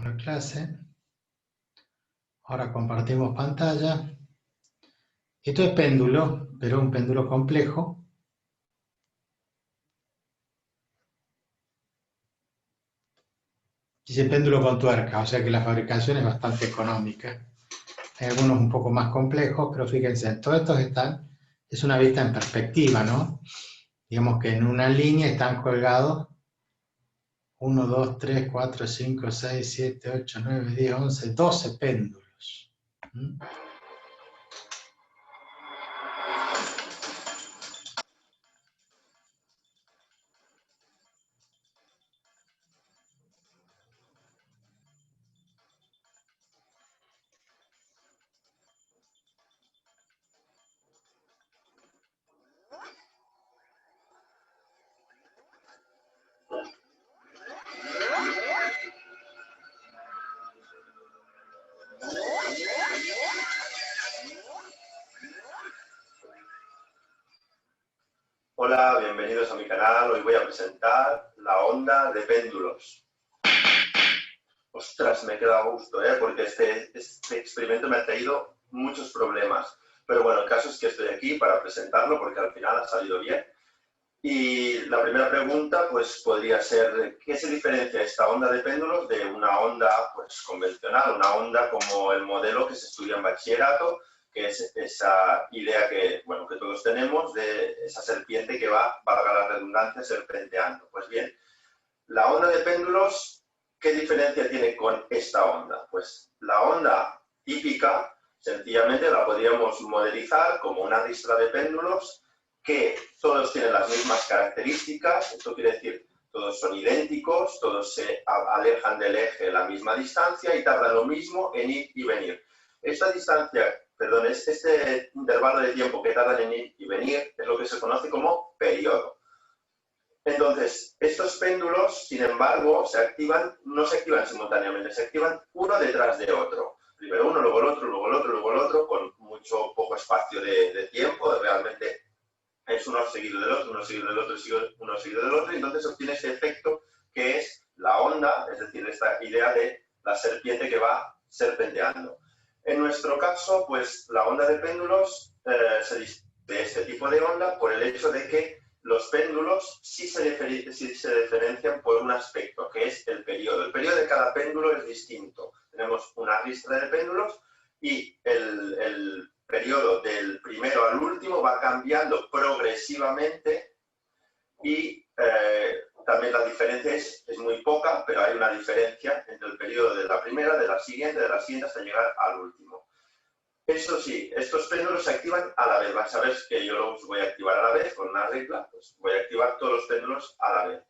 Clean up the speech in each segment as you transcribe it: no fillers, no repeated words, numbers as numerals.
la clase. Ahora compartimos pantalla. Esto es péndulo, pero un péndulo complejo. Dice péndulo con tuerca, o sea que la fabricación es bastante económica. Hay algunos un poco más complejos, pero fíjense, todos estos están, es una vista en perspectiva, ¿no? Digamos que en una línea están colgados 1, 2, 3, 4, 5, 6, 7, 8, 9, 10, 11, 12 péndulos. ¿Mm? Hola, bienvenidos a mi canal. Hoy voy a presentar la onda de péndulos. Ostras, me he quedado a gusto, porque este experimento me ha traído muchos problemas. Pero bueno, el caso es que estoy aquí para presentarlo porque al final ha salido bien. Y la primera pregunta pues podría ser, ¿qué se diferencia esta onda de péndulos de una onda pues convencional? Una onda como el modelo que se estudia en bachillerato, que es esa idea que, bueno, que todos tenemos de esa serpiente que va, valga la redundancia, serpenteando. Pues bien, la onda de péndulos, ¿qué diferencia tiene con esta onda? Pues la onda típica, sencillamente la podríamos modelizar como una ristra de péndulos que todos tienen las mismas características. Esto quiere decir, todos son idénticos, todos se alejan del eje a la misma distancia y tardan lo mismo en ir y venir. Esta distancia, perdón, este intervalo de tiempo que tardan en ir y venir es lo que se conoce como periodo. Entonces, estos péndulos, sin embargo, no se activan simultáneamente, se activan uno detrás de otro. Primero uno, luego el otro, luego el otro, luego el otro, con poco espacio de tiempo. Realmente es uno seguido del otro, uno seguido del otro, uno seguido del otro, y entonces obtiene este efecto que es la onda, es decir, esta idea de la serpiente que va serpenteando. En nuestro caso, pues la onda de péndulos se distingue de este tipo de onda por el hecho de que los péndulos sí se diferencian por un aspecto, que es el periodo. El periodo de cada péndulo es distinto. Tenemos una ristra de péndulos y el periodo del primero al último va cambiando progresivamente y también la diferencia es muy poca, pero hay una diferencia entre el periodo de la primera, de la siguiente hasta llegar al último. Eso sí, estos péndulos se activan a la vez. Vas a ver que yo los voy a activar a la vez con una regla, pues voy a activar todos los péndulos a la vez.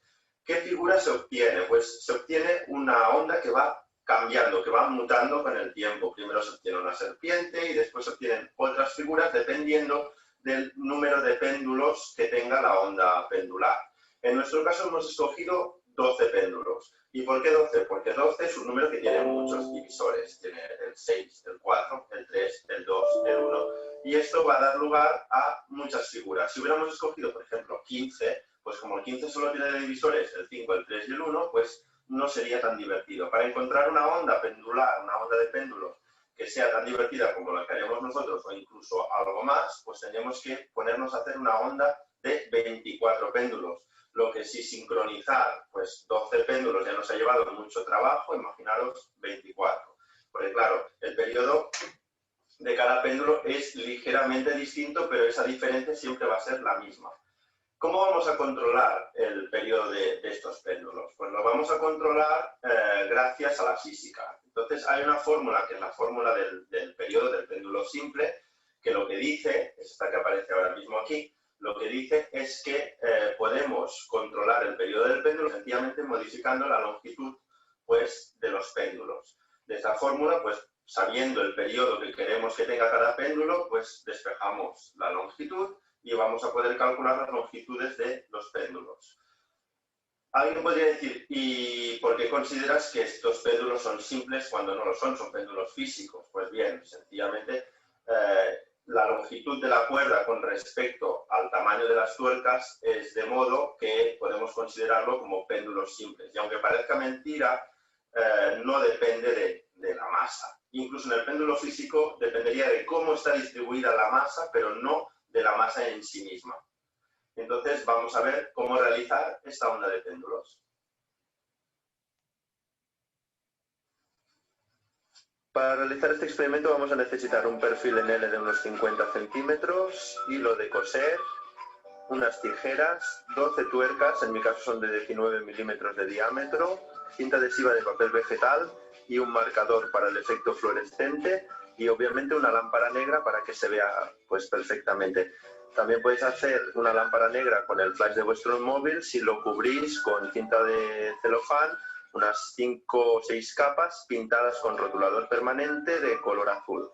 ¿Qué figura se obtiene? Pues se obtiene una onda que va cambiando, que va mutando con el tiempo. Primero se obtiene una serpiente y después se obtienen otras figuras dependiendo del número de péndulos que tenga la onda pendular. En nuestro caso hemos escogido 12 péndulos. ¿Y por qué 12? Porque 12 es un número que tiene muchos divisores. Tiene el 6, el 4, el 3, el 2, el 1. Y esto va a dar lugar a muchas figuras. Si hubiéramos escogido, por ejemplo, 15, pues como el 15 solo tiene divisores, el 5, el 3 y el 1, pues no sería tan divertido. Para encontrar una onda pendular, una onda de péndulos, que sea tan divertida como la que haremos nosotros o incluso algo más, pues tenemos que ponernos a hacer una onda de 24 péndulos. Lo que si sincronizar pues 12 péndulos ya nos ha llevado mucho trabajo, imaginaros 24. Porque claro, el periodo de cada péndulo es ligeramente distinto, pero esa diferencia siempre va a ser la misma. ¿Cómo vamos a controlar el periodo de estos péndulos? Pues lo vamos a controlar gracias a la física. Entonces hay una fórmula, que es la fórmula del periodo del péndulo simple, que lo que dice, es esta que aparece ahora mismo aquí, lo que dice es que podemos controlar el periodo del péndulo sencillamente modificando la longitud pues, de los péndulos. De esta fórmula, pues sabiendo el periodo que queremos que tenga cada péndulo, pues despejamos la longitud y vamos a poder calcular las longitudes de los péndulos. Alguien podría decir, ¿y por qué consideras que estos péndulos son simples cuando no lo son? Son péndulos físicos. Pues bien, sencillamente la longitud de la cuerda con respecto al tamaño de las tuercas es de modo que podemos considerarlo como péndulos simples. Y aunque parezca mentira, no depende de la masa. Incluso en el péndulo físico dependería de cómo está distribuida la masa, pero no de la masa en sí misma. Entonces vamos a ver cómo realizar esta onda de péndulos. Para realizar este experimento vamos a necesitar un perfil en L de unos 50 centímetros, hilo de coser, unas tijeras, 12 tuercas, en mi caso son de 19 milímetros de diámetro, cinta adhesiva de papel vegetal y un marcador para el efecto fluorescente y obviamente una lámpara negra para que se vea pues perfectamente. También podéis hacer una lámpara negra con el flash de vuestro móvil si lo cubrís con cinta de celofán, unas 5 o 6 capas pintadas con rotulador permanente de color azul.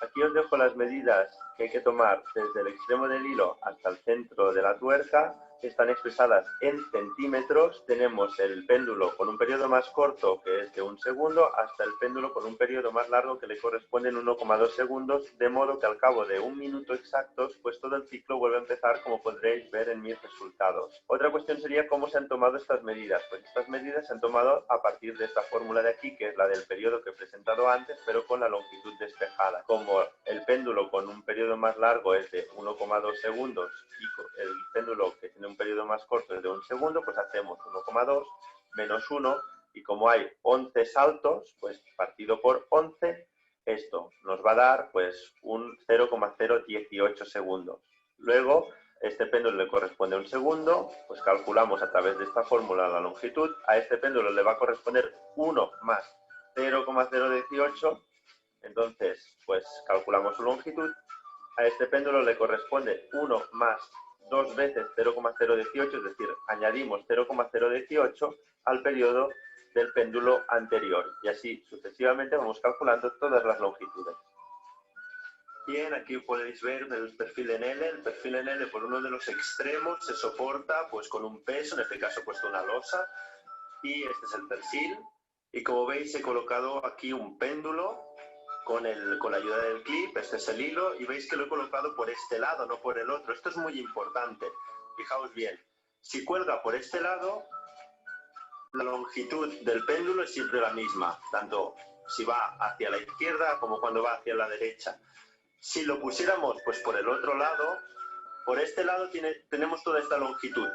Aquí os dejo las medidas que hay que tomar desde el extremo del hilo hasta el centro de la tuerca. Están expresadas en centímetros. Tenemos el péndulo con un periodo más corto, que es de 1 segundo, hasta el péndulo con un periodo más largo, que le corresponde en 1,2 segundos, de modo que al cabo de 1 minuto exactos, pues todo el ciclo vuelve a empezar, como podréis ver en mis resultados. Otra cuestión sería cómo se han tomado estas medidas. Pues estas medidas se han tomado a partir de esta fórmula de aquí, que es la del periodo que he presentado antes, pero con la longitud despejada. Como el péndulo con un periodo más largo es de 1,2 segundos y el péndulo que tiene un periodo más corto es de 1 segundo, pues hacemos 1,2 menos 1 y como hay 11 saltos, pues partido por 11, esto nos va a dar pues un 0,018 segundos. Luego, este péndulo le corresponde a 1 segundo, pues calculamos a través de esta fórmula la longitud. A este péndulo le va a corresponder 1 más 0,018. Entonces, pues calculamos su longitud. A este péndulo le corresponde 1 más 2 veces 0,018, es decir, añadimos 0,018 al periodo del péndulo anterior. Y así sucesivamente vamos calculando todas las longitudes. Bien, aquí podéis ver el perfil en L. El perfil en L por uno de los extremos se soporta pues con un peso, en este caso he puesto una losa. Y este es el perfil. Y como veis he colocado aquí un péndulo con la ayuda del clip, este es el hilo, y veis que lo he colocado por este lado, no por el otro. Esto es muy importante, fijaos bien. Si cuelga por este lado, la longitud del péndulo es siempre la misma, tanto si va hacia la izquierda como cuando va hacia la derecha. Si lo pusiéramos pues por el otro lado, por este lado tenemos toda esta longitud,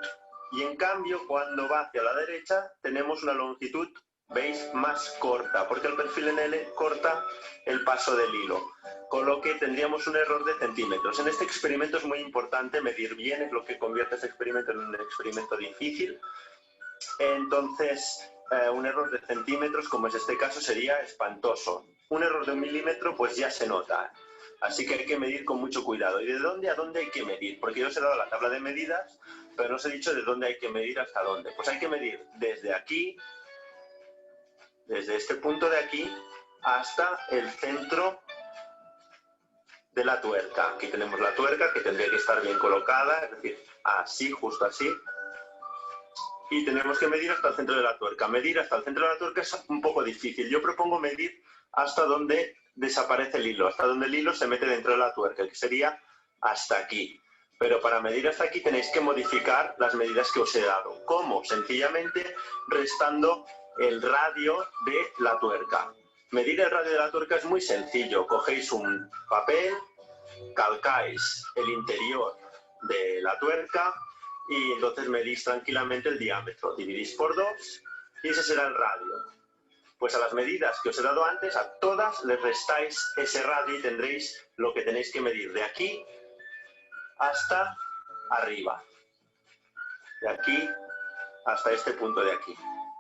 y en cambio cuando va hacia la derecha tenemos una longitud, veis, más corta, porque el perfil en L corta el paso del hilo, con lo que tendríamos un error de centímetros. En este experimento es muy importante medir bien, es lo que convierte este experimento en un experimento difícil. Entonces, un error de centímetros, como es este caso, sería espantoso. Un error de 1 milímetro, pues ya se nota. Así que hay que medir con mucho cuidado. ¿Y de dónde a dónde hay que medir? Porque yo os he dado la tabla de medidas, pero no os he dicho de dónde hay que medir hasta dónde. Pues hay que medir desde aquí, desde este punto de aquí, hasta el centro de la tuerca. Aquí tenemos la tuerca, que tendría que estar bien colocada, es decir, así, justo así. Y tenemos que medir hasta el centro de la tuerca. Medir hasta el centro de la tuerca es un poco difícil. Yo propongo medir hasta donde desaparece el hilo, hasta donde el hilo se mete dentro de la tuerca, que sería hasta aquí. Pero para medir hasta aquí tenéis que modificar las medidas que os he dado. ¿Cómo? Sencillamente restando el radio de la tuerca. Medir el radio de la tuerca es muy sencillo. Cogéis un papel, calcáis el interior de la tuerca y entonces medís tranquilamente el diámetro. Dividís por 2 y ese será el radio. Pues a las medidas que os he dado antes, a todas les restáis ese radio y tendréis lo que tenéis que medir de aquí hasta arriba. De aquí hasta este punto de aquí.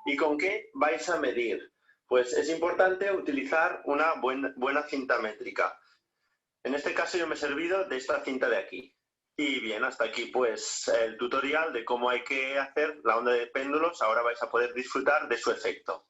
¿Y con qué vais a medir? Pues es importante utilizar una buena cinta métrica. En este caso yo me he servido de esta cinta de aquí. Y bien, hasta aquí pues el tutorial de cómo hay que hacer la onda de péndulos. Ahora vais a poder disfrutar de su efecto.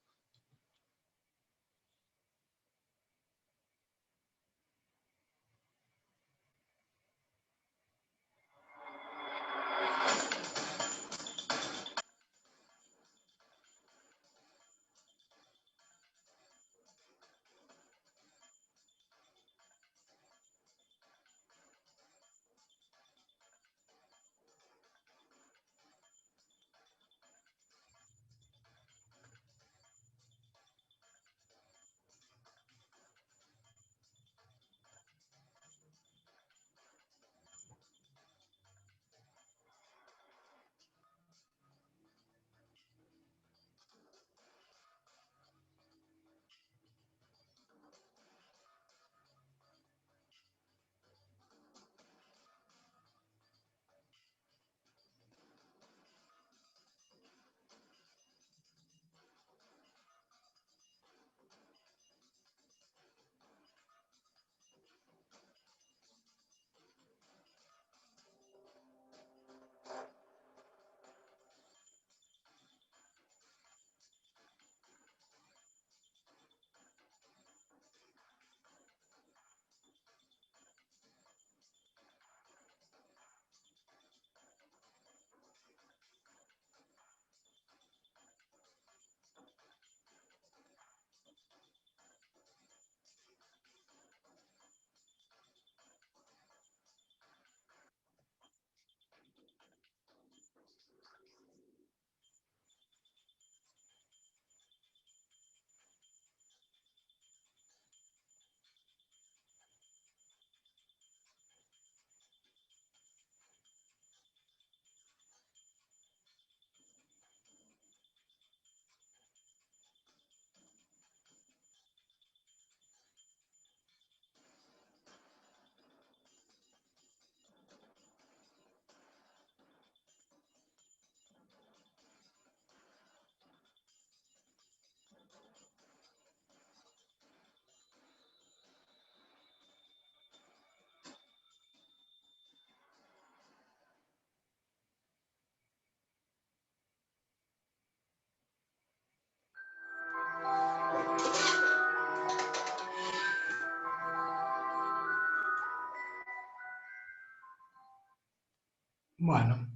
Bueno,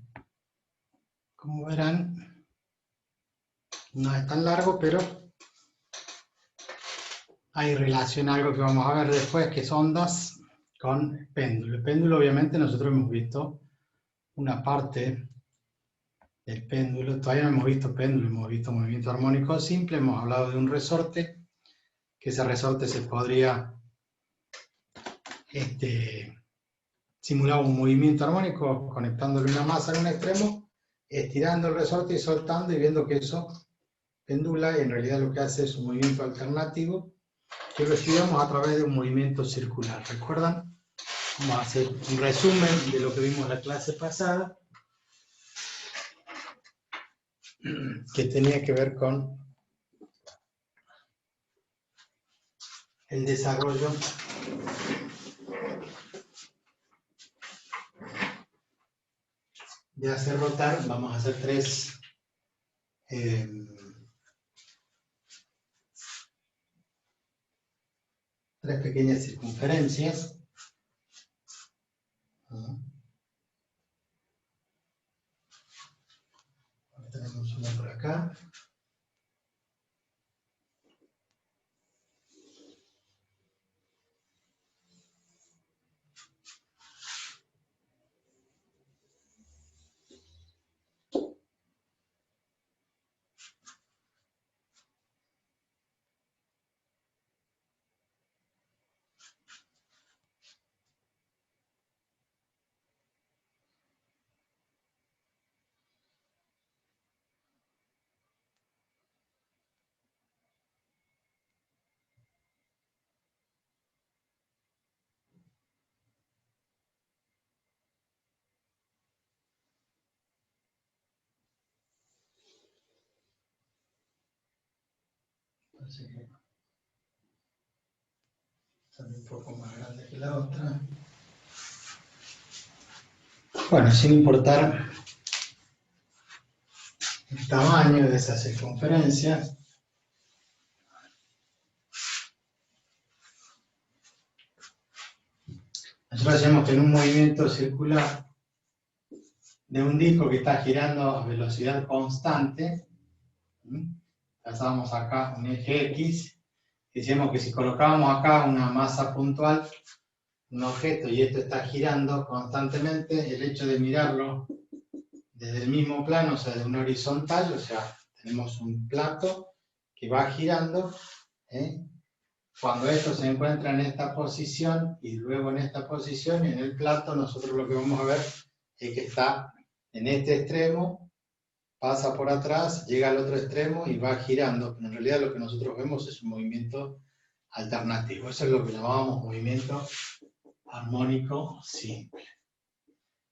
como verán, no es tan largo, pero hay relación a algo que vamos a ver después, que es ondas con péndulo. El péndulo, obviamente, nosotros hemos visto una parte del péndulo, todavía no hemos visto péndulo, hemos visto movimiento armónico simple, hemos hablado de un resorte, que ese resorte se podría simular un movimiento armónico conectándole una masa en un extremo, estirando el resorte y soltando y viendo que eso pendula y en realidad lo que hace es un movimiento alternativo que lo estudiamos a través de un movimiento circular. ¿Recuerdan? Vamos a hacer un resumen de lo que vimos en la clase pasada, que tenía que ver con el desarrollo de hacer rotar. Vamos a hacer tres pequeñas circunferencias. Tenemos una por acá. Parece que sale un poco más grande que la otra. Bueno, sin importar el tamaño de esa circunferencia, nosotros decimos que en un movimiento circular de un disco que está girando a velocidad constante, trazamos acá un eje X, decimos que si colocábamos acá una masa puntual, un objeto, y esto está girando constantemente, el hecho de mirarlo desde el mismo plano, o sea, de una horizontal, o sea, tenemos un plato que va girando, cuando esto se encuentra en esta posición y luego en esta posición, en el plato, nosotros lo que vamos a ver es que está en este extremo, pasa por atrás, llega al otro extremo y va girando. En realidad lo que nosotros vemos es un movimiento alternativo. Eso es lo que llamábamos movimiento armónico simple.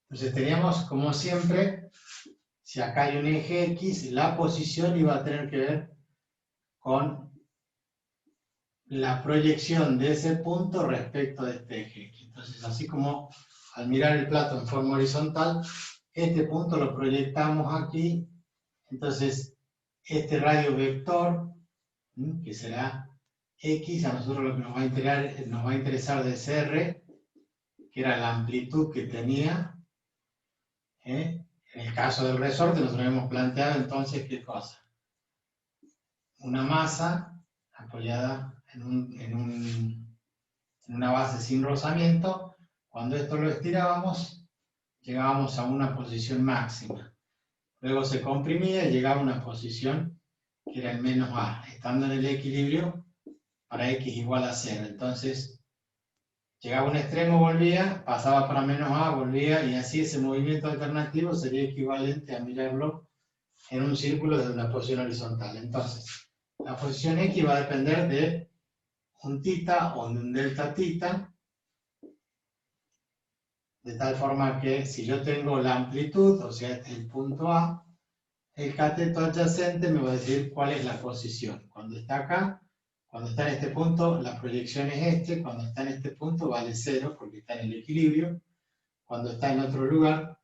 Entonces teníamos, como siempre, si acá hay un eje X, la posición iba a tener que ver con la proyección de ese punto respecto de este eje X. Entonces, así como al mirar el plato en forma horizontal, este punto lo proyectamos aquí, entonces este radio vector, que será X, a nosotros lo que nos va a interesar de CR, que era la amplitud que tenía. En el caso del resorte, nosotros hemos planteado entonces, ¿qué cosa? Una masa apoyada en una base sin rozamiento. Cuando esto lo estirábamos, llegábamos a una posición máxima. Luego se comprimía y llegaba a una posición que era el menos A, estando en el equilibrio para X igual a 0. Entonces, llegaba a un extremo, volvía, pasaba para menos A, volvía, y así ese movimiento alternativo sería equivalente a mirarlo en un círculo desde una posición horizontal. Entonces, la posición X va a depender de un θ o de un delta θ, de tal forma que si yo tengo la amplitud, o sea, este es el punto A, el cateto adyacente me va a decir cuál es la posición. Cuando está acá, cuando está en este punto, la proyección es este, cuando está en este punto vale 0 porque está en el equilibrio, cuando está en otro lugar,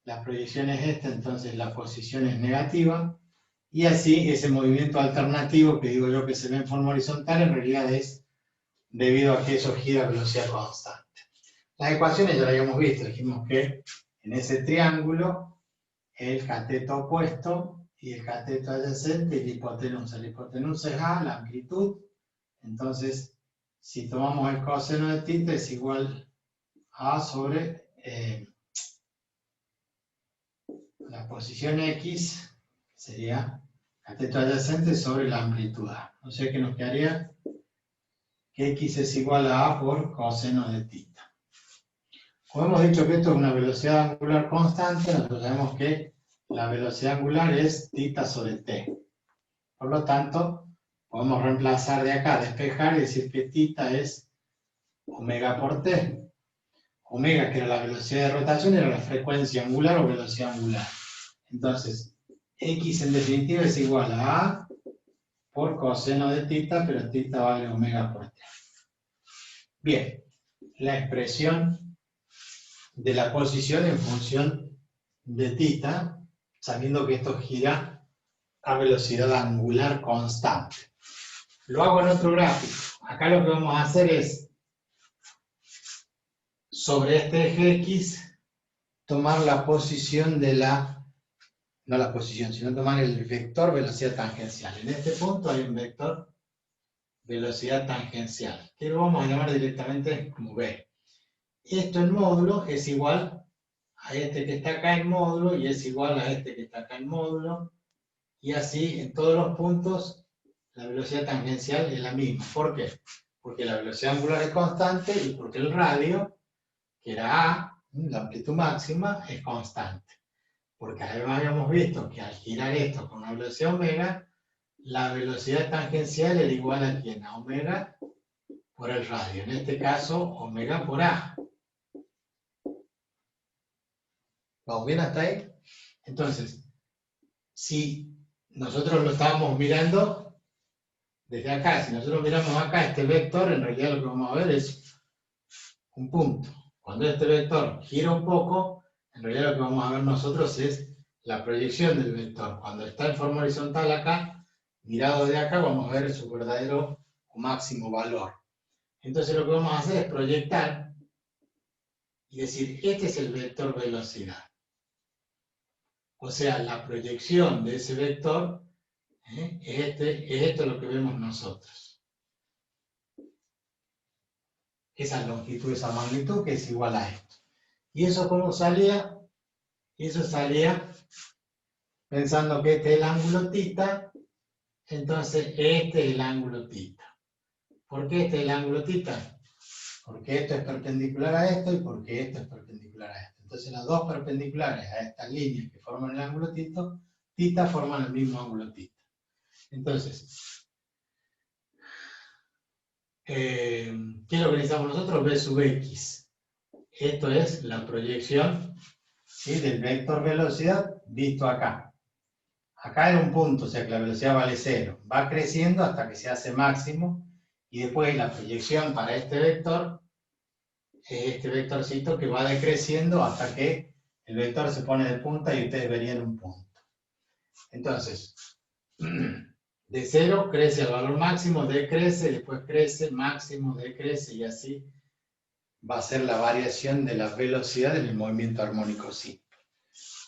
la proyección es esta, entonces la posición es negativa, y así ese movimiento alternativo que digo yo que se ve en forma horizontal, en realidad es debido a que eso gira a velocidad constante. Las ecuaciones ya las habíamos visto, dijimos que en ese triángulo el cateto opuesto y el cateto adyacente y la hipotenusa. La hipotenusa es A, la amplitud. Entonces, si tomamos el coseno de θ es igual a sobre la posición X, sería cateto adyacente sobre la amplitud A. O sea que nos quedaría que X es igual a A por coseno de θ. Como hemos dicho que esto es una velocidad angular constante, nosotros sabemos que la velocidad angular es θ sobre t. Por lo tanto, podemos reemplazar de acá, despejar y decir que θ es omega por t. Omega, que era la velocidad de rotación, era la frecuencia angular o velocidad angular. Entonces, X en definitiva es igual a A por coseno de θ, pero θ vale omega por t. Bien, la expresión de la posición en función de θ, sabiendo que esto gira a velocidad angular constante. Lo hago en otro gráfico. Acá lo que vamos a hacer es, sobre este eje X, tomar la posición de la, no la posición, sino tomar el vector velocidad tangencial. En este punto hay un vector velocidad tangencial, que lo vamos a llamar directamente como B. Esto en módulo es igual a este que está acá en módulo y es igual a este que está acá en módulo, y así en todos los puntos la velocidad tangencial es la misma. ¿Por qué? Porque la velocidad angular es constante y porque el radio, que era A, la amplitud máxima, es constante. Porque además habíamos visto que al girar esto con una velocidad omega, la velocidad tangencial era igual a ¿quién? A omega por el radio. En este caso, omega por A. ¿Vamos bien hasta ahí? Entonces, si nosotros lo estábamos mirando desde acá, si nosotros miramos acá este vector, en realidad lo que vamos a ver es un punto. Cuando este vector gira un poco, en realidad lo que vamos a ver nosotros es la proyección del vector. Cuando está en forma horizontal acá, mirado de acá, vamos a ver su verdadero o máximo valor. Entonces lo que vamos a hacer es proyectar y decir, este es el vector velocidad. O sea, la proyección de ese vector es esto lo que vemos nosotros. Esa longitud, esa magnitud, que es igual a esto. ¿Y eso cómo salía? Eso salía pensando que este es el ángulo θ, entonces este es el ángulo θ. ¿Por qué este es el ángulo θ? Porque esto es perpendicular a esto y porque esto es perpendicular a esto. Entonces las dos perpendiculares a estas líneas que forman el ángulo θ forman el mismo ángulo θ. Entonces, ¿qué es lo que necesitamos nosotros? B sub x. Esto es la proyección, ¿sí?, del vector velocidad visto acá. Acá en un punto, o sea que la velocidad vale 0. Va creciendo hasta que se hace máximo y después la proyección para este vector es este vectorcito que va decreciendo hasta que el vector se pone de punta y ustedes verían un punto. Entonces, de 0 crece al valor máximo, decrece, después crece, máximo, decrece y así va a ser la variación de la velocidad en el movimiento armónico simple.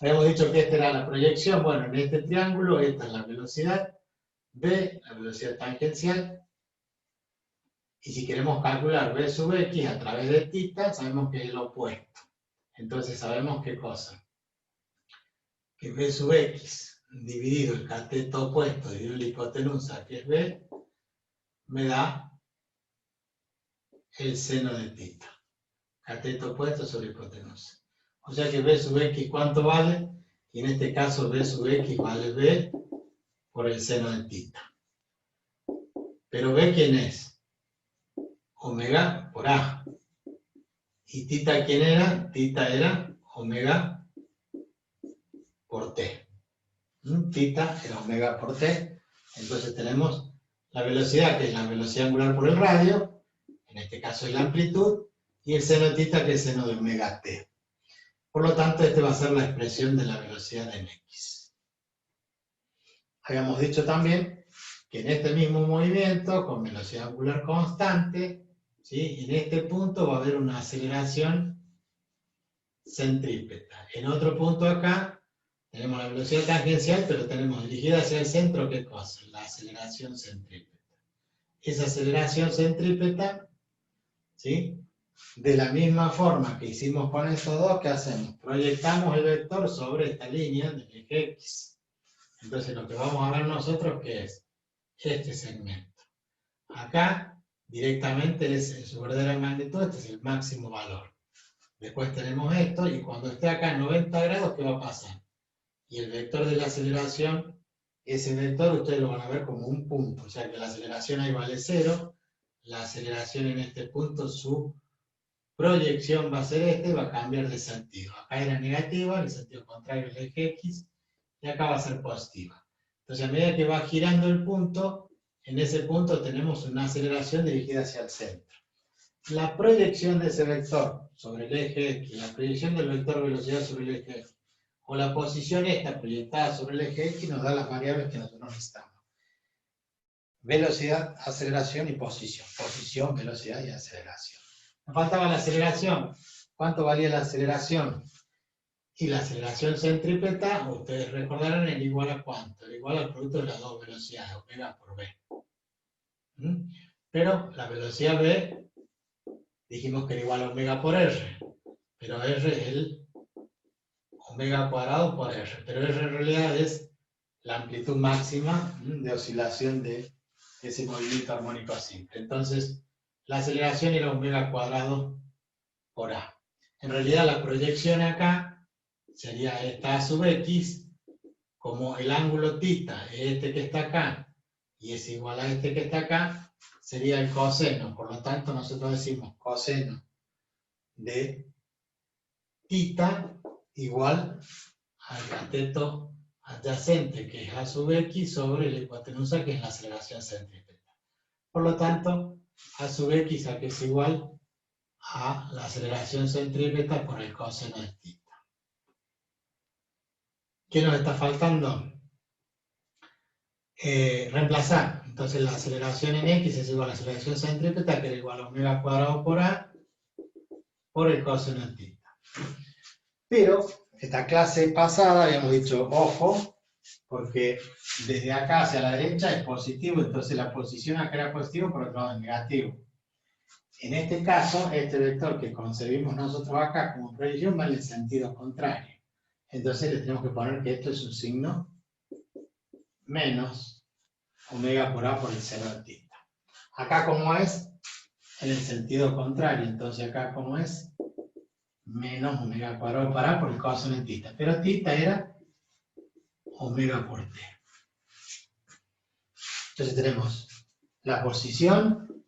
Habíamos dicho que esta era la proyección. Bueno, en este triángulo esta es la velocidad B, la velocidad tangencial. Y si queremos calcular B sub x a través de θ, sabemos que es lo opuesto. Entonces sabemos qué cosa. Que B sub x dividido el cateto opuesto dividido la hipotenusa, que es B, me da el seno de θ. Cateto opuesto sobre hipotenusa. O sea que B sub x, ¿cuánto vale? Y en este caso B sub x vale B por el seno de θ. Pero B, ¿quién es? Omega por A. ¿Y θ quién era? Θ era omega por T. Θ era omega por T. Entonces tenemos la velocidad, que es la velocidad angular por el radio, en este caso es la amplitud, y el seno de θ, que es seno de omega T. Por lo tanto, esta va a ser la expresión de la velocidad en X. Habíamos dicho también que en este mismo movimiento, con velocidad angular constante, ¿sí?, en este punto va a haber una aceleración centrípeta. En otro punto acá tenemos la velocidad tangencial, pero tenemos dirigida hacia el centro, ¿qué cosa? La aceleración centrípeta. Esa aceleración centrípeta, ¿sí? De la misma forma que hicimos con estos dos, ¿qué hacemos? Proyectamos el vector sobre esta línea del eje X. Entonces lo que vamos a ver nosotros, ¿qué es? Este segmento. Acá directamente es en su verdadera magnitud, este es el máximo valor. Después tenemos esto, y cuando esté acá en 90 grados, ¿qué va a pasar? Y el vector de la aceleración, ese vector ustedes lo van a ver como un punto, o sea que la aceleración ahí vale 0, la aceleración en este punto, su proyección va a ser este, va a cambiar de sentido. Acá era negativa, el sentido contrario al eje X, y acá va a ser positiva. Entonces a medida que va girando el punto, en ese punto tenemos una aceleración dirigida hacia el centro. La proyección de ese vector sobre el eje X, la proyección del vector velocidad sobre el eje X, o la posición esta proyectada sobre el eje X nos da las variables que nosotros necesitamos. Velocidad, aceleración y posición. Posición, velocidad y aceleración. Nos faltaba la aceleración. ¿Cuánto valía la aceleración? Y la aceleración centrípeta, ustedes recordarán, era igual a cuánto, era igual al producto de las dos velocidades, omega por b. Pero la velocidad b, dijimos que era igual a omega por r, pero r es el omega cuadrado por r, pero r en realidad es la amplitud máxima de oscilación de ese movimiento armónico simple. Entonces, la aceleración era omega cuadrado por a. En realidad la proyección acá sería esta a sub x, como el ángulo θ es este que está acá, y es igual a este que está acá, sería el coseno. Por lo tanto, nosotros decimos coseno de θ igual al cateto adyacente, que es a sub x, sobre la hipotenusa, que es la aceleración centrípeta. Por lo tanto, a sub x, que es igual a la aceleración centrípeta por el coseno de θ. ¿Qué nos está faltando? Reemplazar. Entonces la aceleración en x es igual a la aceleración centrípeta, que era igual a omega cuadrado por a, por el coseno de θ. Pero, esta clase pasada habíamos dicho, ojo, porque desde acá hacia la derecha es positivo, entonces la posición acá era positivo, por otro lado es negativo. En este caso, este vector que concebimos nosotros acá como proyección va en el sentido contrario. Entonces le tenemos que poner que esto es un signo menos omega por a por el seno de θ. Acá como es, en el sentido contrario, entonces acá como es, menos omega cuadrado por a por el coseno de θ. Pero θ era omega por t. Entonces tenemos la posición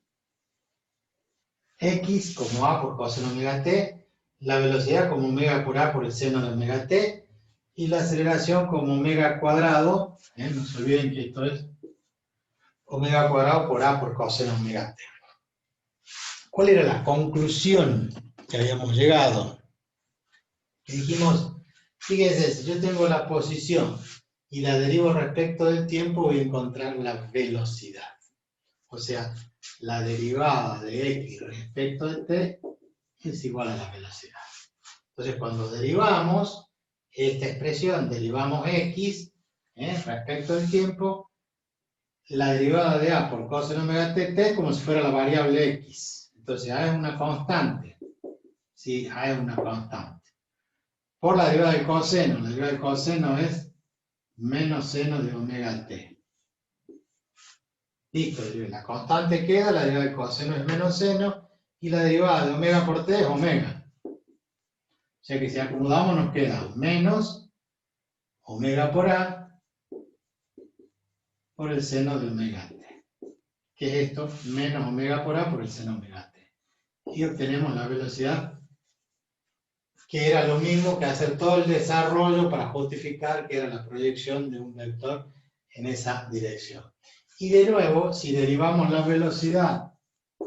x como a por coseno omega t, la velocidad como omega por a por el seno de omega t, y la aceleración como omega cuadrado, no se olviden que esto es omega cuadrado por a por coseno omega t. ¿Cuál era la conclusión que habíamos llegado? Que dijimos, fíjense, si yo tengo la posición y la derivo respecto del tiempo, voy a encontrar la velocidad. O sea, la derivada de x respecto de t es igual a la velocidad. Entonces, cuando derivamos esta expresión, derivamos x respecto del tiempo, la derivada de a por coseno omega t es como si fuera la variable x. Entonces, a es una constante. Sí, a es una constante. Por la derivada del coseno, la derivada del coseno es menos seno de omega t. Listo, la constante queda, la derivada del coseno es menos seno, y la derivada de omega por t es omega. O sea que si acomodamos nos queda menos omega por a por el seno de omega t. ¿Qué es esto? Menos omega por a por el seno de omega t. Y obtenemos la velocidad, que era lo mismo que hacer todo el desarrollo para justificar que era la proyección de un vector en esa dirección. Y de nuevo, si derivamos la velocidad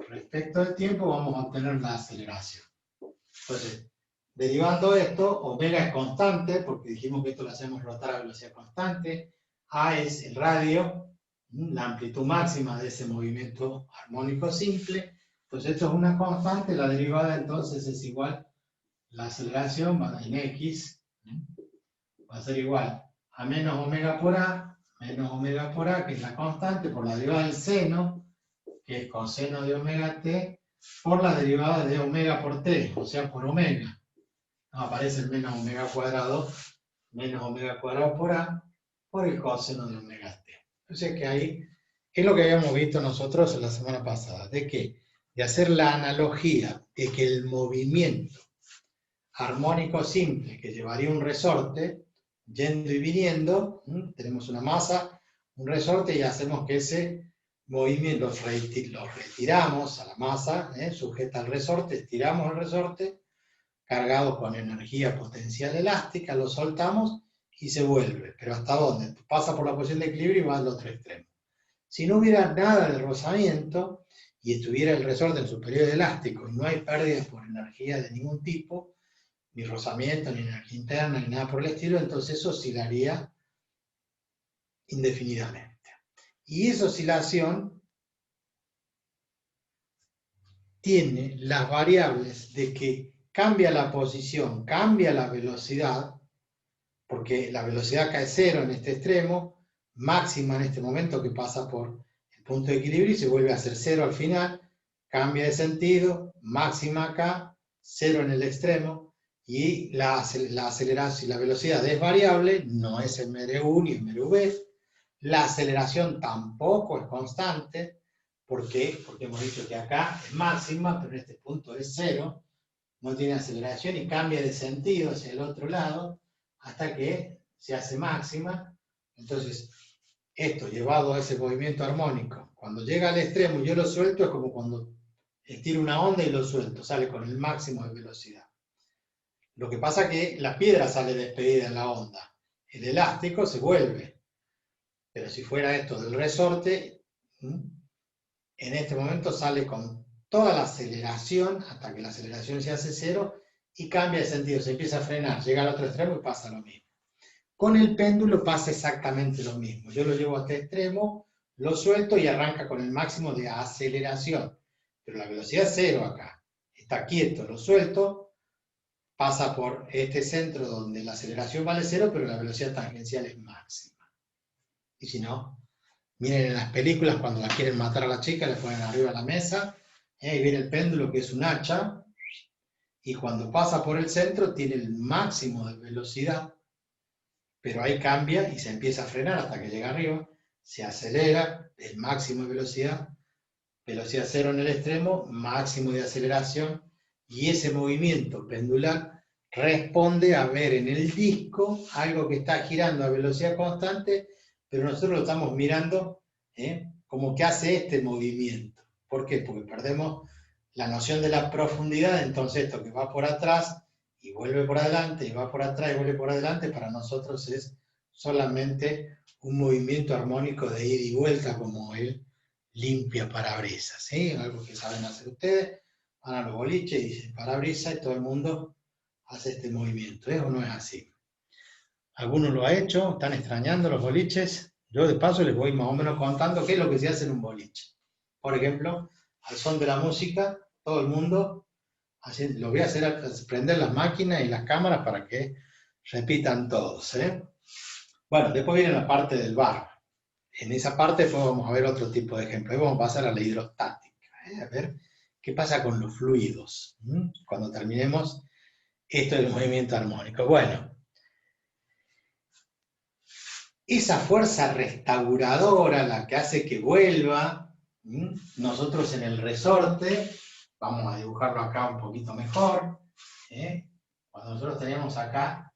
respecto al tiempo, vamos a obtener la aceleración. Entonces, derivando esto, omega es constante, porque dijimos que esto lo hacemos rotar a velocidad constante. A es el radio, la amplitud máxima de ese movimiento armónico simple. Entonces esto es una constante, la derivada entonces es igual la aceleración en X va a ser igual a menos omega por A, que es la constante, por la derivada del seno, que es coseno de omega t, por la derivada de omega por t, o sea, por omega. Nos aparece el menos omega cuadrado por A, por el coseno de omega t. Entonces que ahí es lo que habíamos visto nosotros la semana pasada, de que de hacer la analogía de que el movimiento armónico simple que llevaría un resorte, yendo y viniendo, tenemos una masa, un resorte, y hacemos que ese movimiento lo retiramos a la masa, sujeta al resorte, estiramos el resorte, cargado con energía potencial elástica, lo soltamos y se vuelve. ¿Pero hasta dónde? Pasa por la posición de equilibrio y va al otro extremo. Si no hubiera nada de rozamiento y estuviera el resorte en su periodo elástico y no hay pérdidas por energía de ningún tipo, ni rozamiento, ni energía interna, ni nada por el estilo, entonces eso oscilaría indefinidamente. Y esa oscilación tiene las variables de que cambia la posición, cambia la velocidad, porque la velocidad cae cero en este extremo, máxima en este momento que pasa por el punto de equilibrio y se vuelve a hacer cero al final, cambia de sentido, máxima acá, cero en el extremo, y la aceleración, la velocidad es variable, no es mru ni mrv, la aceleración tampoco es constante. ¿Por qué? Porque hemos dicho que acá es máxima, pero en este punto es cero, no tiene aceleración y cambia de sentido hacia el otro lado hasta que se hace máxima. Entonces, esto llevado a ese movimiento armónico, cuando llega al extremo y yo lo suelto, es como cuando estiro una onda y lo suelto, sale con el máximo de velocidad. Lo que pasa es que la piedra sale despedida en la onda, el elástico se vuelve. Pero si fuera esto del resorte, en este momento sale con toda la aceleración, hasta que la aceleración se hace cero, y cambia de sentido, se empieza a frenar, llega al otro extremo y pasa lo mismo. Con el péndulo pasa exactamente lo mismo. Yo lo llevo a este extremo, lo suelto y arranca con el máximo de aceleración. Pero la velocidad es cero acá. Está quieto, lo suelto, pasa por este centro donde la aceleración vale cero, pero la velocidad tangencial es máxima. Y si no, miren en las películas cuando la quieren matar a la chica, le ponen arriba de la mesa, y viene el péndulo que es un hacha, y cuando pasa por el centro tiene el máximo de velocidad, pero ahí cambia y se empieza a frenar hasta que llega arriba, se acelera, el máximo de velocidad, velocidad cero en el extremo, máximo de aceleración, y ese movimiento pendular responde a ver en el disco algo que está girando a velocidad constante, pero nosotros lo estamos mirando como que hace este movimiento. ¿Por qué? Porque perdemos la noción de la profundidad, entonces esto que va por atrás y vuelve por adelante, y va por atrás y vuelve por adelante, para nosotros es solamente un movimiento armónico de ida y vuelta, como el limpia parabrisas, ¿sí? Algo que saben hacer ustedes, van a los boliches y dicen parabrisas y todo el mundo hace este movimiento, ¿o no es así? ¿Alguno lo ha hecho? ¿Están extrañando los boliches? Yo de paso les voy más o menos contando qué es lo que se hace en un boliche. Por ejemplo, al son de la música, todo el mundo, lo voy a hacer prender las máquinas y las cámaras para que repitan todos, ¿eh? Bueno, después viene la parte del bar. En esa parte pues vamos a ver otro tipo de ejemplo. Ahí vamos a pasar a la hidrostática, a ver qué pasa con los fluidos, cuando terminemos esto del movimiento armónico. Bueno, esa fuerza restauradora, la que hace que vuelva, nosotros en el resorte, vamos a dibujarlo acá un poquito mejor, cuando nosotros teníamos acá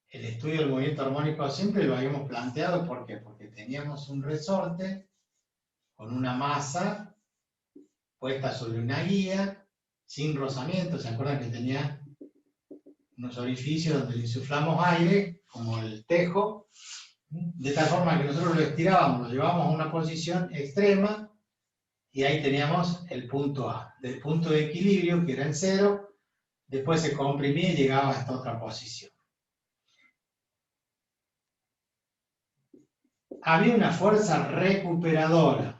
el estudio del movimiento armónico siempre lo habíamos planteado, ¿por qué? Porque teníamos un resorte con una masa puesta sobre una guía, sin rozamiento. ¿Se acuerdan que tenía unos orificios donde le insuflamos aire, como el tejo? De tal forma que nosotros lo estirábamos, lo llevábamos a una posición extrema, y ahí teníamos el punto A. Del punto de equilibrio, que era en cero, después se comprimía y llegaba a esta otra posición. Había una fuerza recuperadora,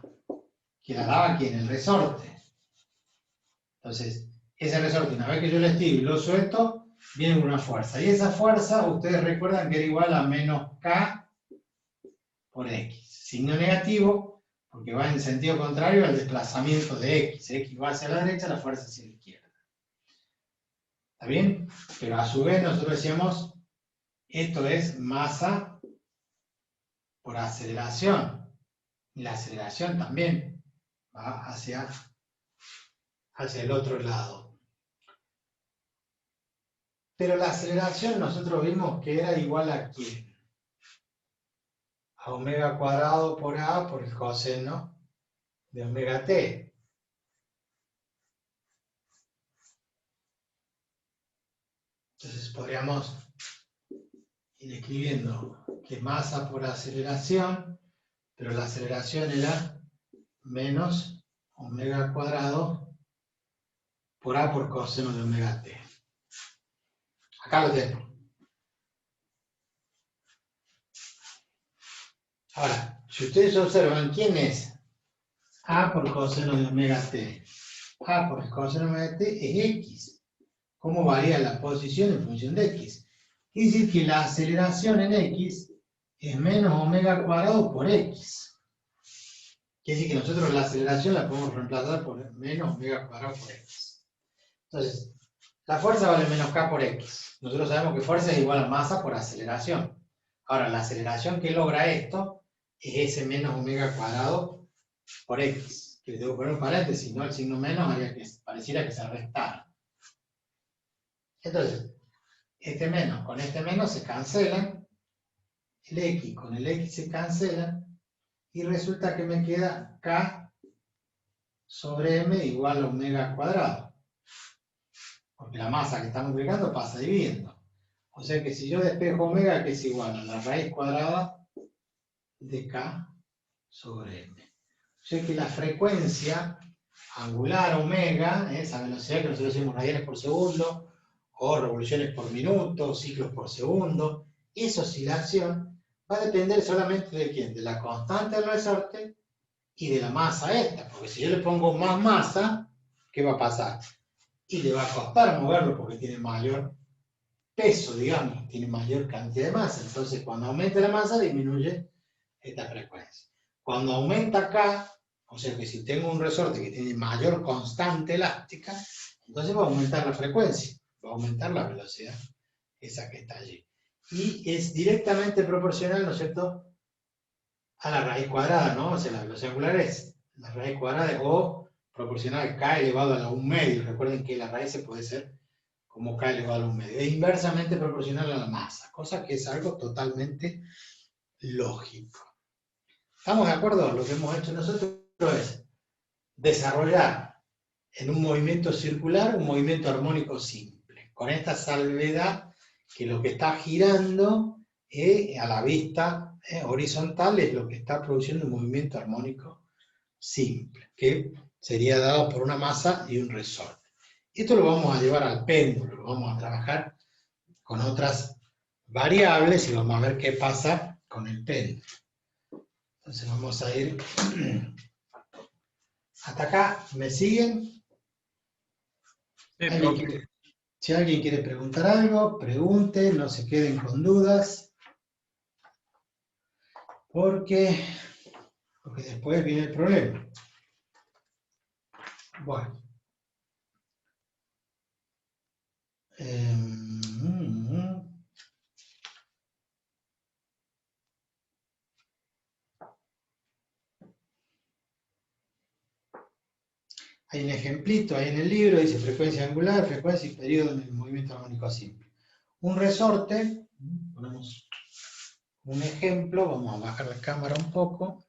que la daba aquí en el resorte. Entonces, ese resorte, una vez que yo lo estiro y lo suelto, viene con una fuerza. Y esa fuerza, ustedes recuerdan que era igual a menos K por X. Signo negativo, porque va en sentido contrario al desplazamiento de X. X va hacia la derecha, la fuerza hacia la izquierda. ¿Está bien? Pero a su vez nosotros decíamos, esto es masa por aceleración. Y la aceleración también va hacia el otro lado. Pero la aceleración nosotros vimos que era igual a ¿quién? A omega cuadrado por A por el coseno de omega t. Entonces podríamos ir escribiendo que masa por aceleración, pero la aceleración era menos omega cuadrado por A por coseno de omega t. Acá lo tengo. Ahora, si ustedes observan, ¿quién es A por coseno de omega t? A por el coseno de omega t es X. ¿Cómo varía la posición en función de X? Quiere decir que la aceleración en X es menos omega cuadrado por X. Quiere decir que nosotros la aceleración la podemos reemplazar por menos omega cuadrado por X. Entonces, la fuerza vale menos K por X. Nosotros sabemos que fuerza es igual a masa por aceleración. Ahora, la aceleración que logra esto es ese menos omega cuadrado por X. Que le tengo que poner un paréntesis, ¿no? El signo menos haría que pareciera que se restara. Entonces, este menos con este menos se cancelan, el X con el X se cancelan, y resulta que me queda K sobre M igual a omega cuadrado. Porque la masa que estamos multiplicando pasa dividiendo. O sea que si yo despejo omega, que es igual a la raíz cuadrada de K sobre M. O sea que la frecuencia angular omega, esa velocidad que nosotros decimos radianes por segundo, o revoluciones por minuto, ciclos por segundo, esa oscilación va a depender solamente de quién, de la constante del resorte y de la masa esta, porque si yo le pongo más masa, ¿qué va a pasar? Y le va a costar moverlo porque tiene mayor peso, digamos, tiene mayor cantidad de masa, entonces cuando aumenta la masa disminuye esta frecuencia. Cuando aumenta acá, o sea que si tengo un resorte que tiene mayor constante elástica, entonces va a aumentar la frecuencia, va a aumentar la velocidad, esa que está allí. Y es directamente proporcional, ¿no es cierto?, a la raíz cuadrada, ¿no? O sea, la velocidad angular es la raíz cuadrada o proporcional a K elevado a la 1/2. Recuerden que la raíz se puede ser como K elevado a la 1/2. Es inversamente proporcional a la masa, cosa que es algo totalmente lógico. ¿Estamos de acuerdo? Lo que hemos hecho nosotros es desarrollar en un movimiento circular un movimiento armónico simple, con esta salvedad que lo que está girando a la vista horizontal es lo que está produciendo un movimiento armónico simple, que sería dado por una masa y un resorte. Esto lo vamos a llevar al péndulo, lo vamos a trabajar con otras variables y vamos a ver qué pasa con el péndulo. Entonces vamos a ir hasta acá. ¿Me siguen? Si alguien quiere preguntar algo, pregunte, no se queden con dudas. Porque después viene el problema. Bueno. Hay un ejemplito ahí en el libro, dice frecuencia angular, frecuencia y periodo en el movimiento armónico simple. Un resorte, ponemos un ejemplo, vamos a bajar la cámara un poco.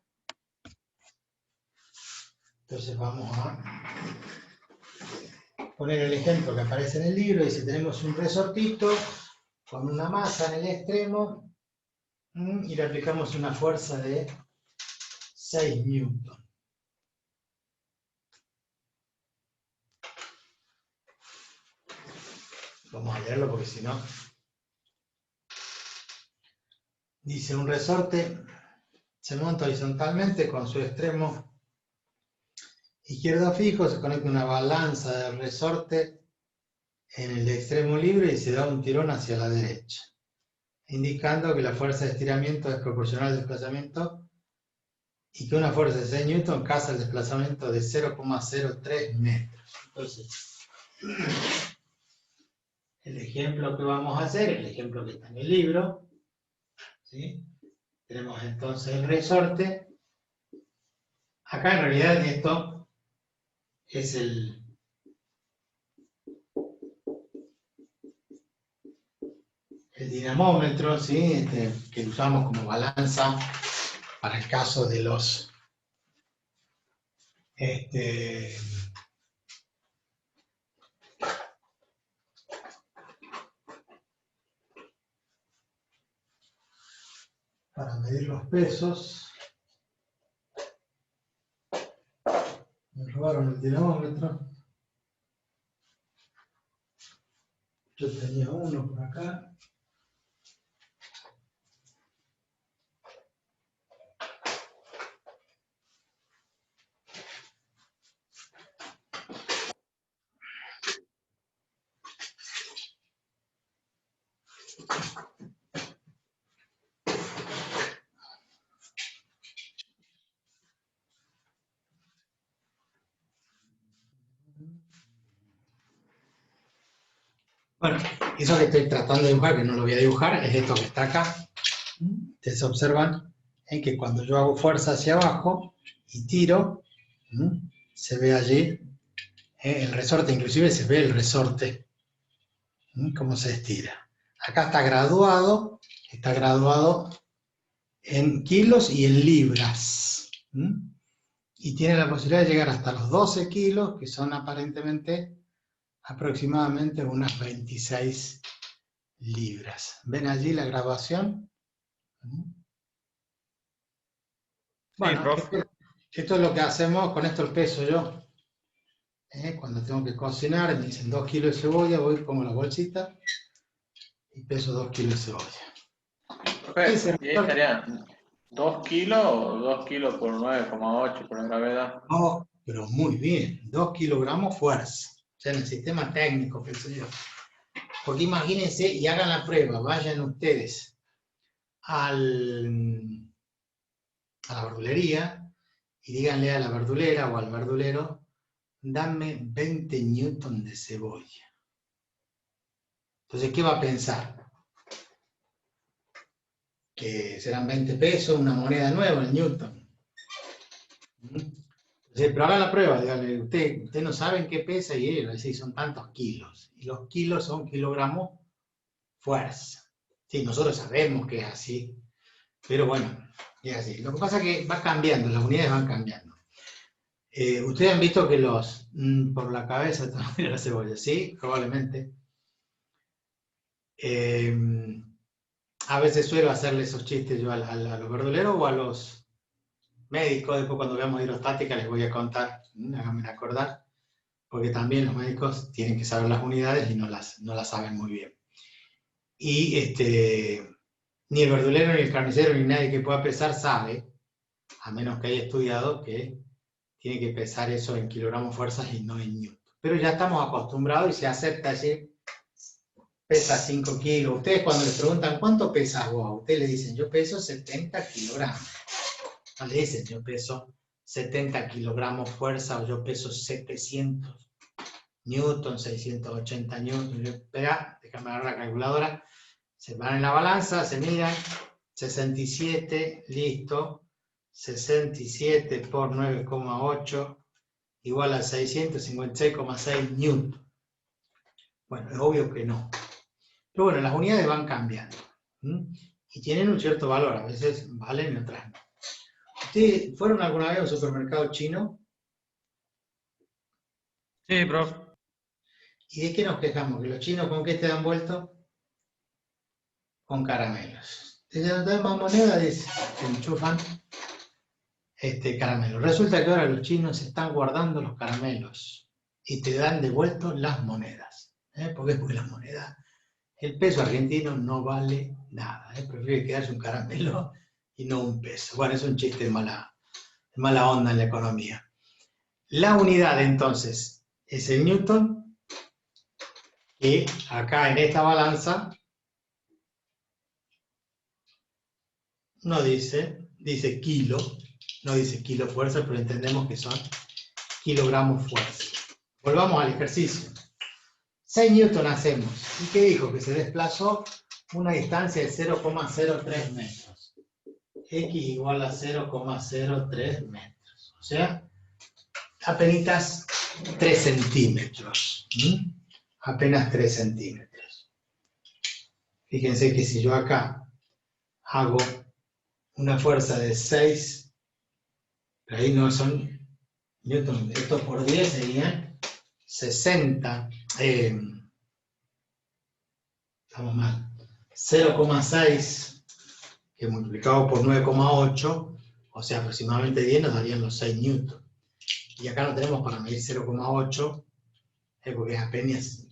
Entonces vamos a poner el ejemplo que aparece en el libro, dice tenemos un resortito con una masa en el extremo y le aplicamos una fuerza de 6 newton. Vamos a leerlo porque si no... Dice, un resorte se monta horizontalmente con su extremo izquierdo fijo, se conecta una balanza del resorte en el extremo libre y se da un tirón hacia la derecha, indicando que la fuerza de estiramiento es proporcional al desplazamiento y que una fuerza de 6 newton causa el desplazamiento de 0,03 metros. Entonces, el ejemplo que vamos a hacer, el ejemplo que está en el libro, ¿sí? Tenemos entonces el resorte. Acá en realidad esto es el dinamómetro, ¿sí? Que usamos como balanza para el caso de los para medir los pesos. Me robaron el dinamómetro. Yo tenía uno por acá. Bueno, eso que estoy tratando de dibujar, que no lo voy a dibujar, es esto que está acá. Ustedes observan que cuando yo hago fuerza hacia abajo y tiro, se ve allí el resorte, inclusive se ve el resorte, cómo se estira. Acá está graduado en kilos y en libras. Y tiene la posibilidad de llegar hasta los 12 kilos, que son aparentemente aproximadamente unas 26 libras. ¿Ven allí la graduación? Bueno, Sí, esto es lo que hacemos, con esto el peso yo. Cuando tengo que cocinar, me dicen 2 kilos de cebolla, voy como la bolsita y peso 2 kilos de cebolla. Perfecto. Y ahí estarían 2 kilos o 2 kilos por 9,8 por la gravedad. No, pero muy bien, 2 kilogramos fuerza. O sea, en el sistema técnico, pienso yo. Porque imagínense y hagan la prueba, vayan ustedes a la verdulería y díganle a la verdulera o al verdulero, dame 20 newton de cebolla. Entonces, ¿qué va a pensar? Que serán 20 pesos, una moneda nueva, el newton. Entonces, pero hagan la prueba, díganle, usted no saben qué pesa y ellos dicen, son tantos kilos. Y los kilos son kilogramos fuerza. Sí, nosotros sabemos que es así, pero bueno, es así. Lo que pasa es que va cambiando, las unidades van cambiando. Ustedes han visto que por la cabeza también la cebolla, sí, probablemente. A veces suelo hacerle esos chistes yo a los verduleros o a los médicos, después cuando veamos hidrostática les voy a contar, háganme acordar, porque también los médicos tienen que saber las unidades y no las saben muy bien. Y ni el verdulero, ni el carnicero, ni nadie que pueda pesar sabe, a menos que haya estudiado, que tiene que pesar eso en kilogramos fuerzas y no en newton. Pero ya estamos acostumbrados y se acepta decir, pesa 5 kilos. Ustedes cuando les preguntan, ¿cuánto pesas vos? Ustedes le dicen, yo peso 70 kilogramos. No le dicen, yo peso 70 kilogramos fuerza o yo peso 700 newton, 680 newton. Espera, déjame agarrar la calculadora. Se van en la balanza, se miran, 67, listo, 67 por 9,8 igual a 656,6 newton. Bueno, es obvio que no. Pero bueno, las unidades van cambiando. Y tienen un cierto valor, a veces valen y otras no. ¿Ustedes fueron alguna vez a un supermercado chino? Sí, profe. ¿Y de qué nos quejamos? ¿Que los chinos con qué te dan vuelto? Con caramelos. Te dan más moneda, dice, te enchufan caramelos. Resulta que ahora los chinos están guardando los caramelos y te dan devuelto las monedas. ¿Por qué? Porque las monedas, el peso argentino no vale nada. Prefiere quedarse un caramelo y no un peso. Bueno, es un chiste de mala onda en la economía. La unidad, entonces, es el newton. que acá en esta balanza no dice kilo, no dice kilo fuerza, pero entendemos que son kilogramos fuerza. Volvamos al ejercicio. 6 newton hacemos. ¿Y qué dijo? Que se desplazó una distancia de 0,03 metros. X igual a 0,03 metros. O sea, apenas 3 centímetros. Apenas 3 centímetros. Fíjense que si yo acá hago una fuerza de 6, pero ahí no son newton, esto por 10 serían 60, estamos mal, 0,6 que multiplicado por 9,8, o sea aproximadamente 10 nos darían los 6 newton. Y acá no tenemos para medir 0,8, porque apenas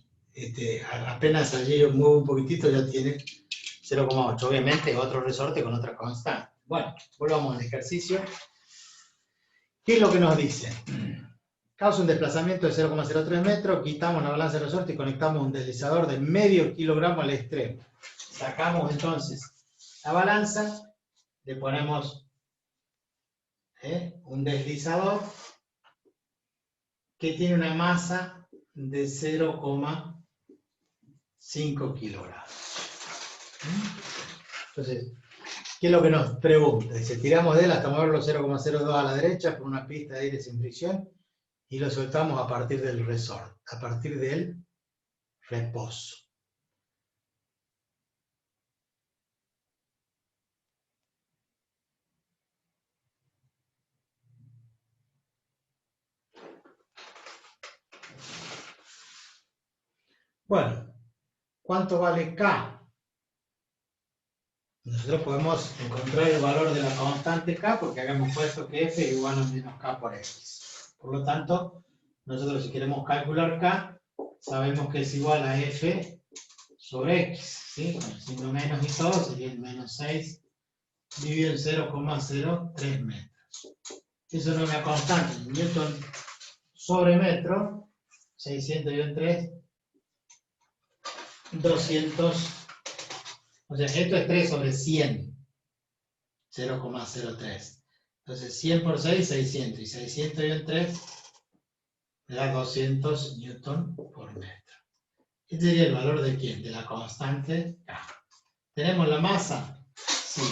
allí yo muevo un poquitito ya tiene 0,8. Obviamente otro resorte con otra constante. Bueno, volvamos al ejercicio. ¿Qué es lo que nos dice? Causa un desplazamiento de 0,03 metros, quitamos la balanza de resorte y conectamos un deslizador de medio kilogramo al extremo. Sacamos entonces la balanza, le ponemos un deslizador que tiene una masa de 0,5 kilogramos. Entonces, ¿qué es lo que nos pregunta? Dice, tiramos de él hasta moverlo 0,02 a la derecha por una pista de aire sin fricción y lo soltamos a partir del resorte, a partir del reposo. Bueno, ¿cuánto vale K? Nosotros podemos encontrar el valor de la constante K porque habíamos puesto que F es igual a menos K por X. Por lo tanto, nosotros si queremos calcular K, sabemos que es igual a F sobre X. ¿Sí? Con el signo menos y todo sería el menos 6 dividido en 0,03 metros. Eso no es una constante. Newton sobre metro, 600 dividido en 3, 200. O sea, esto es 3 sobre 100, 0,03. Entonces, 100 por 6, 600. Y 600 dividido en 3 me da 200 newton por metro. Este sería el valor de ¿quién? De la constante K. ¿Tenemos la masa? Sí.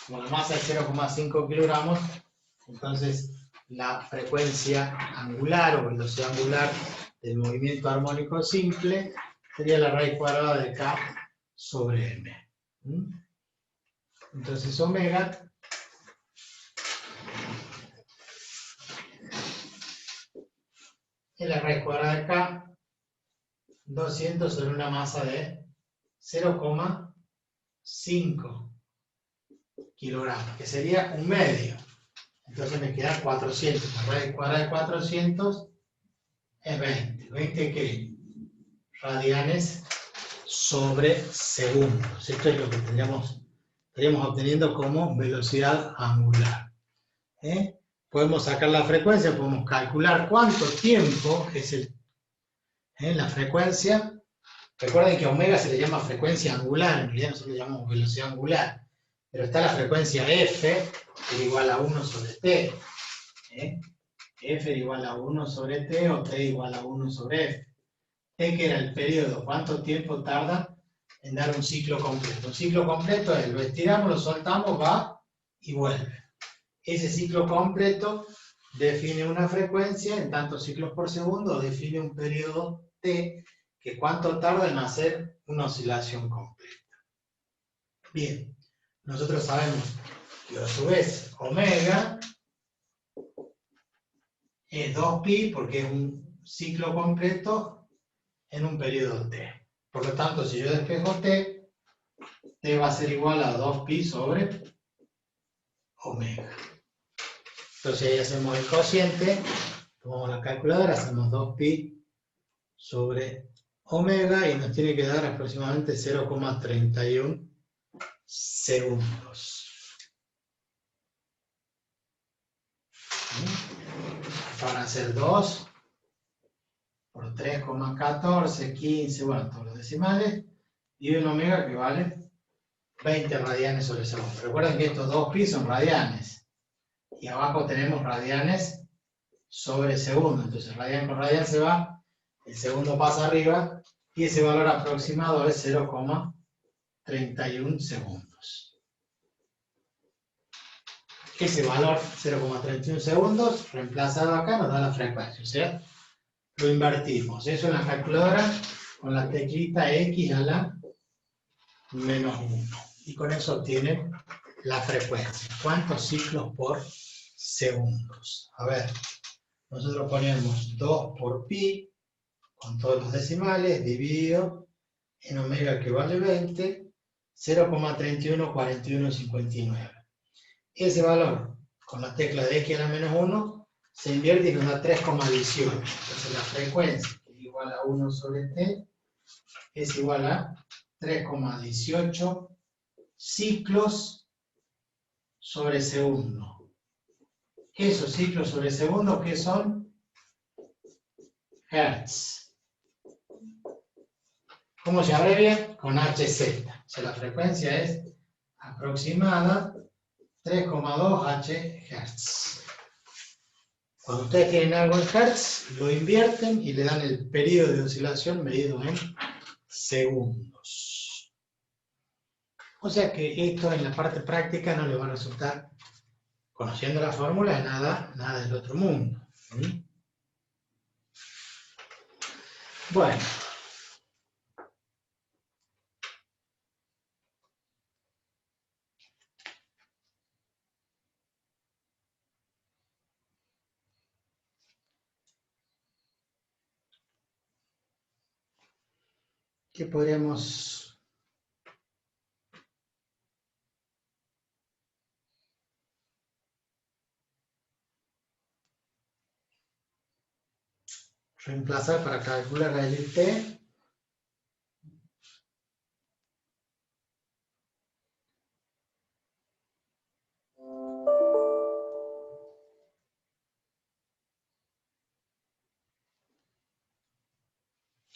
Como la masa es 0,5 kilogramos, entonces la frecuencia angular o velocidad angular del movimiento armónico simple sería la raíz cuadrada de K sobre M. Entonces omega es la raíz cuadrada de K, 200 sobre una masa de 0,5 kilogramos, que sería un medio. Entonces me queda 400. La raíz cuadrada de 400 es 20. ¿20 qué? Radianes sobre segundos. Esto es lo que estaríamos obteniendo como velocidad angular. Podemos sacar la frecuencia, podemos calcular cuánto tiempo es la frecuencia. Recuerden que a omega se le llama frecuencia angular, en realidad nosotros le llamamos velocidad angular. Pero está la frecuencia F, que es igual a 1 sobre T. F igual a 1 sobre T o T igual a 1 sobre F. T que era el periodo, ¿cuánto tiempo tarda en dar un ciclo completo? Un ciclo completo es, lo estiramos, lo soltamos, va y vuelve. Ese ciclo completo define una frecuencia en tantos ciclos por segundo, define un periodo T, que cuánto tarda en hacer una oscilación completa. Bien, nosotros sabemos que a su vez omega es 2pi porque es un ciclo completo en un periodo T. Por lo tanto, si yo despejo T, T va a ser igual a 2pi sobre omega. Entonces ahí hacemos el cociente, tomamos la calculadora, hacemos 2pi sobre omega y nos tiene que dar aproximadamente 0,31 segundos. Van a ser 2 por 3,14, 15, bueno, todos los decimales, y un omega que vale 20 radianes sobre segundo. Recuerden que estos dos pi son radianes, y abajo tenemos radianes sobre segundo, entonces radian con radian se va, el segundo pasa arriba, y ese valor aproximado es 0,31 segundos. Ese valor, 0,31 segundos, reemplazado acá, nos da la frecuencia, o sea, lo invertimos. Eso en la calculadora con la teclita X a la menos 1. Y con eso obtienen la frecuencia. ¿Cuántos ciclos por segundos? A ver, nosotros ponemos 2 por pi, con todos los decimales, dividido en omega que vale 20, 0,314159. Ese valor, con la tecla de X a la menos 1, se invierte y nos da 3,18. Entonces la frecuencia, que es igual a 1 sobre t, es igual a 3,18 ciclos sobre segundo. Esos ciclos sobre segundo, ¿qué son? Hertz. ¿Cómo se abrevia? Con HZ. O sea, la frecuencia es aproximada 3,2 Hz. Cuando ustedes tienen algo en Hertz, lo invierten y le dan el periodo de oscilación medido en segundos. O sea que esto en la parte práctica no le va a resultar, conociendo la fórmula, nada del otro mundo. ¿Sí? Bueno. ¿Qué podríamos reemplazar para calcular el T?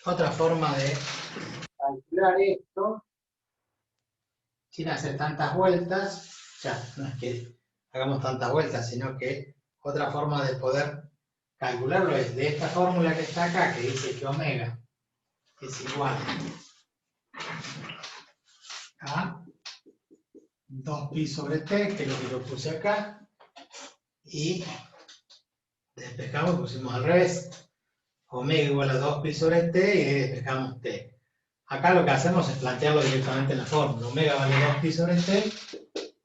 Otra forma de calcular esto, sin hacer tantas vueltas, ya no es que hagamos tantas vueltas, sino que otra forma de poder calcularlo es de esta fórmula que está acá, que dice que omega es igual a 2pi sobre t, que es lo que yo puse acá, y despejamos, pusimos al revés, omega igual a 2pi sobre t, y despejamos t. Acá lo que hacemos es plantearlo directamente en la fórmula. Omega vale 2pi sobre t,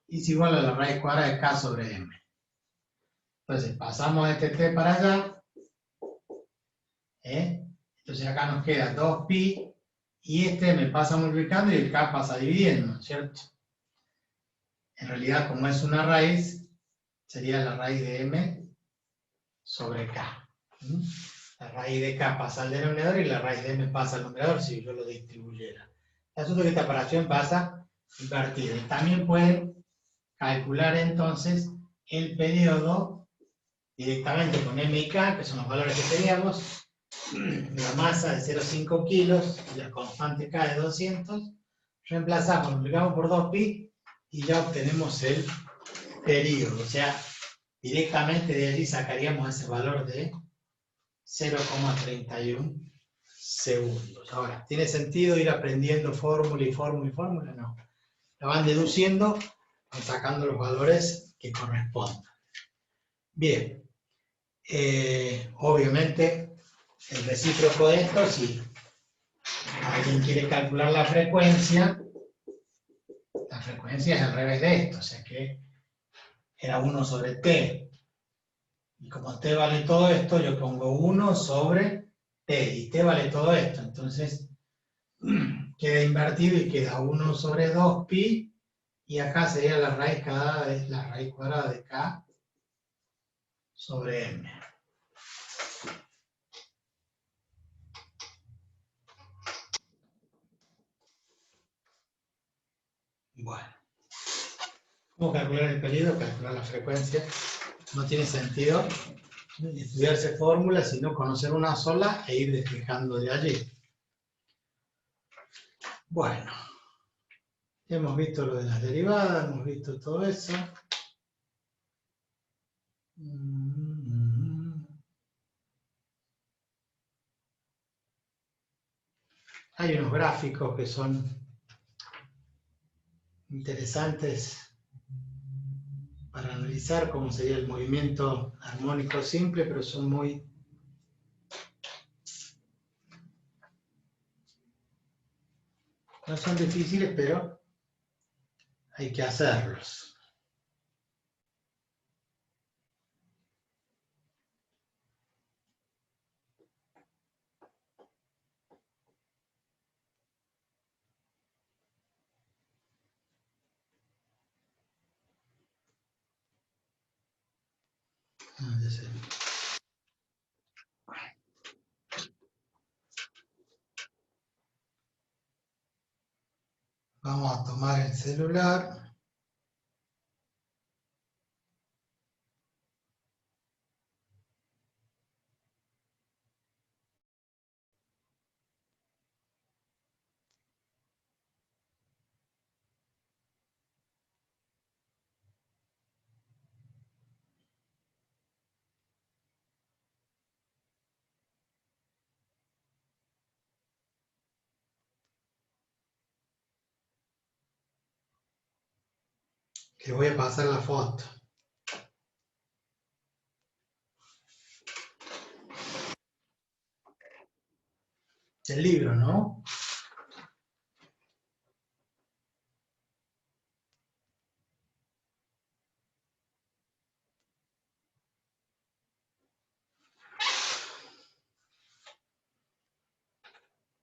y es igual a la raíz cuadrada de k sobre m. Entonces, pasamos este t para allá, entonces acá nos queda 2pi, y este me pasa multiplicando y el k pasa dividiendo, ¿cierto? En realidad, como es una raíz, sería la raíz de m sobre k. La raíz de k pasa al denominador y la raíz de m pasa al numerador si yo lo distribuyera. El asunto es que esta operación pasa invertida. Y también pueden calcular entonces el periodo directamente con m y k, que son los valores que teníamos, la masa de 0,5 kilos y la constante k de 200, reemplazamos, multiplicamos por 2pi y ya obtenemos el periodo. O sea, directamente de allí sacaríamos ese valor de 0,31 segundos. Ahora, ¿tiene sentido ir aprendiendo fórmula y fórmula y fórmula? No. La van deduciendo, van sacando los valores que correspondan. Bien. Obviamente, el recíproco de esto, si alguien quiere calcular la frecuencia es al revés de esto, o sea que era 1 sobre t. Y como t vale todo esto, yo pongo 1 sobre t, y t vale todo esto, entonces queda invertido y queda 1 sobre 2pi, y acá sería la raíz cuadrada de k sobre m. Bueno, ¿cómo calcular el periodo? Calcular la frecuencia. No tiene sentido estudiarse fórmulas, sino conocer una sola e ir despejando de allí. Bueno, hemos visto lo de las derivadas, hemos visto todo eso. Hay unos gráficos que son interesantes para analizar cómo sería el movimiento armónico simple, pero son muy... no son difíciles, pero hay que hacerlos. Vamos a tomar el celular. Les voy a pasar la foto. El libro, ¿no?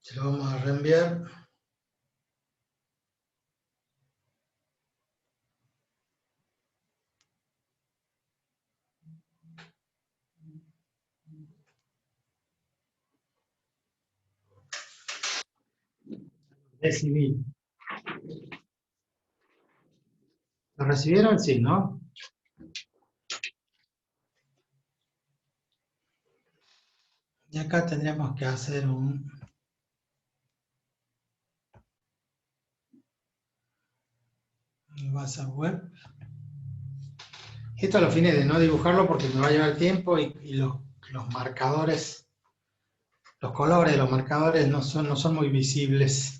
Se lo vamos a reenviar. Recibí. ¿Lo recibieron? Sí, ¿no? Y acá tendríamos que hacer un WhatsApp web. Esto a los fines de no dibujarlo porque me va a llevar tiempo y los marcadores, los colores de los marcadores no son muy visibles.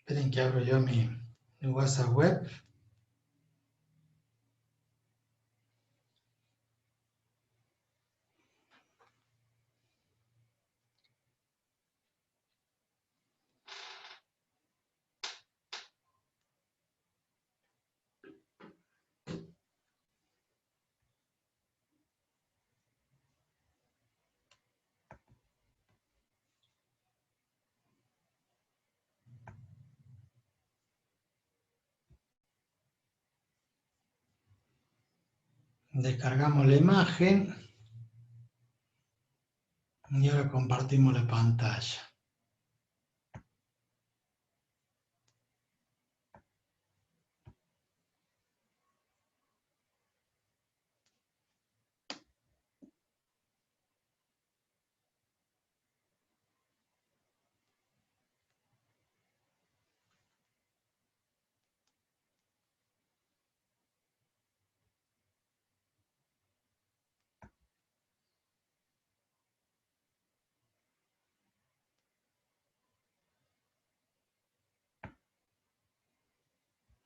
Esperen que abro yo mi WhatsApp web. Descargamos la imagen y ahora compartimos la pantalla.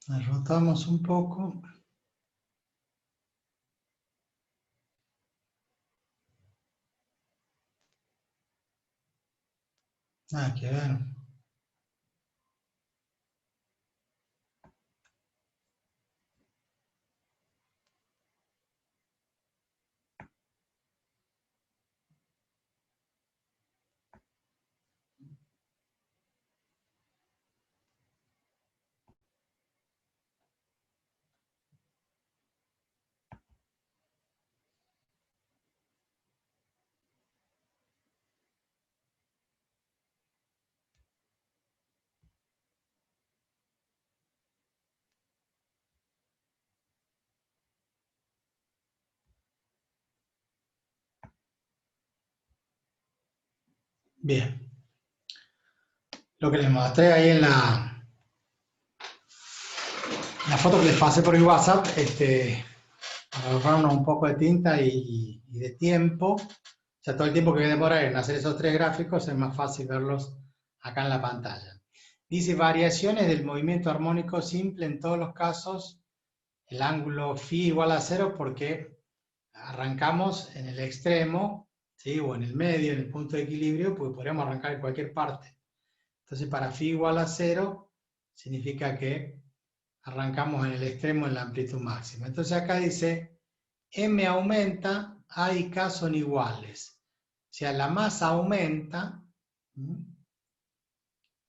La rotamos un poco. Nada que ver. Bien. Lo que les mostré ahí en la foto que les pasé por el WhatsApp, para ahorrarnos un poco de tinta y de tiempo, o sea, todo el tiempo que voy a demorar en hacer esos 3 gráficos, es más fácil verlos acá en la pantalla. Dice variaciones del movimiento armónico simple en todos los casos, el ángulo φ igual a 0 porque arrancamos en el extremo, ¿sí? O en el medio, en el punto de equilibrio, pues podríamos arrancar en cualquier parte. Entonces para φ igual a 0 significa que arrancamos en el extremo en la amplitud máxima. Entonces acá dice, M aumenta, A y K son iguales. O sea, la masa aumenta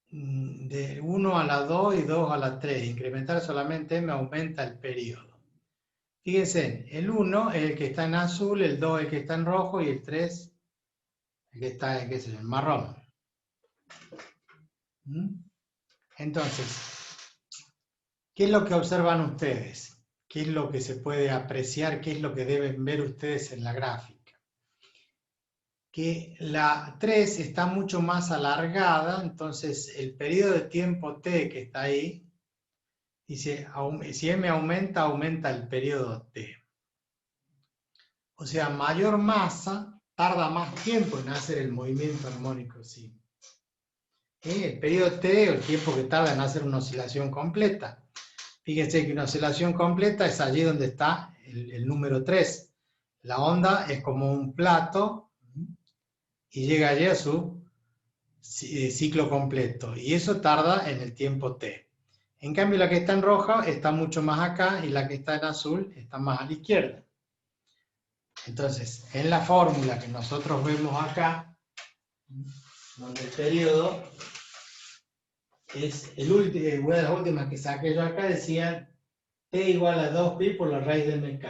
de 1 a la 2 y 2 a la 3. Incrementar solamente M aumenta el periodo. Fíjense, el 1 es el que está en azul, el 2 es el que está en rojo y el 3 el que está en, qué sé yo, en marrón. Entonces, ¿qué es lo que observan ustedes? ¿Qué es lo que se puede apreciar? ¿Qué es lo que deben ver ustedes en la gráfica? Que la 3 está mucho más alargada, entonces el periodo de tiempo t que está ahí, dice, si m aumenta, aumenta el periodo t. O sea, mayor masa tarda más tiempo en hacer el movimiento armónico simple. El periodo t, el tiempo que tarda en hacer una oscilación completa. Fíjense que una oscilación completa es allí donde está el número 3. La onda es como un plato y llega allí a su ciclo completo. Y eso tarda en el tiempo t. En cambio, la que está en roja está mucho más acá y la que está en azul está más a la izquierda. Entonces, en la fórmula que nosotros vemos acá, donde el periodo es una de las últimas que saqué yo acá, decían t igual a 2pi por la raíz de mk.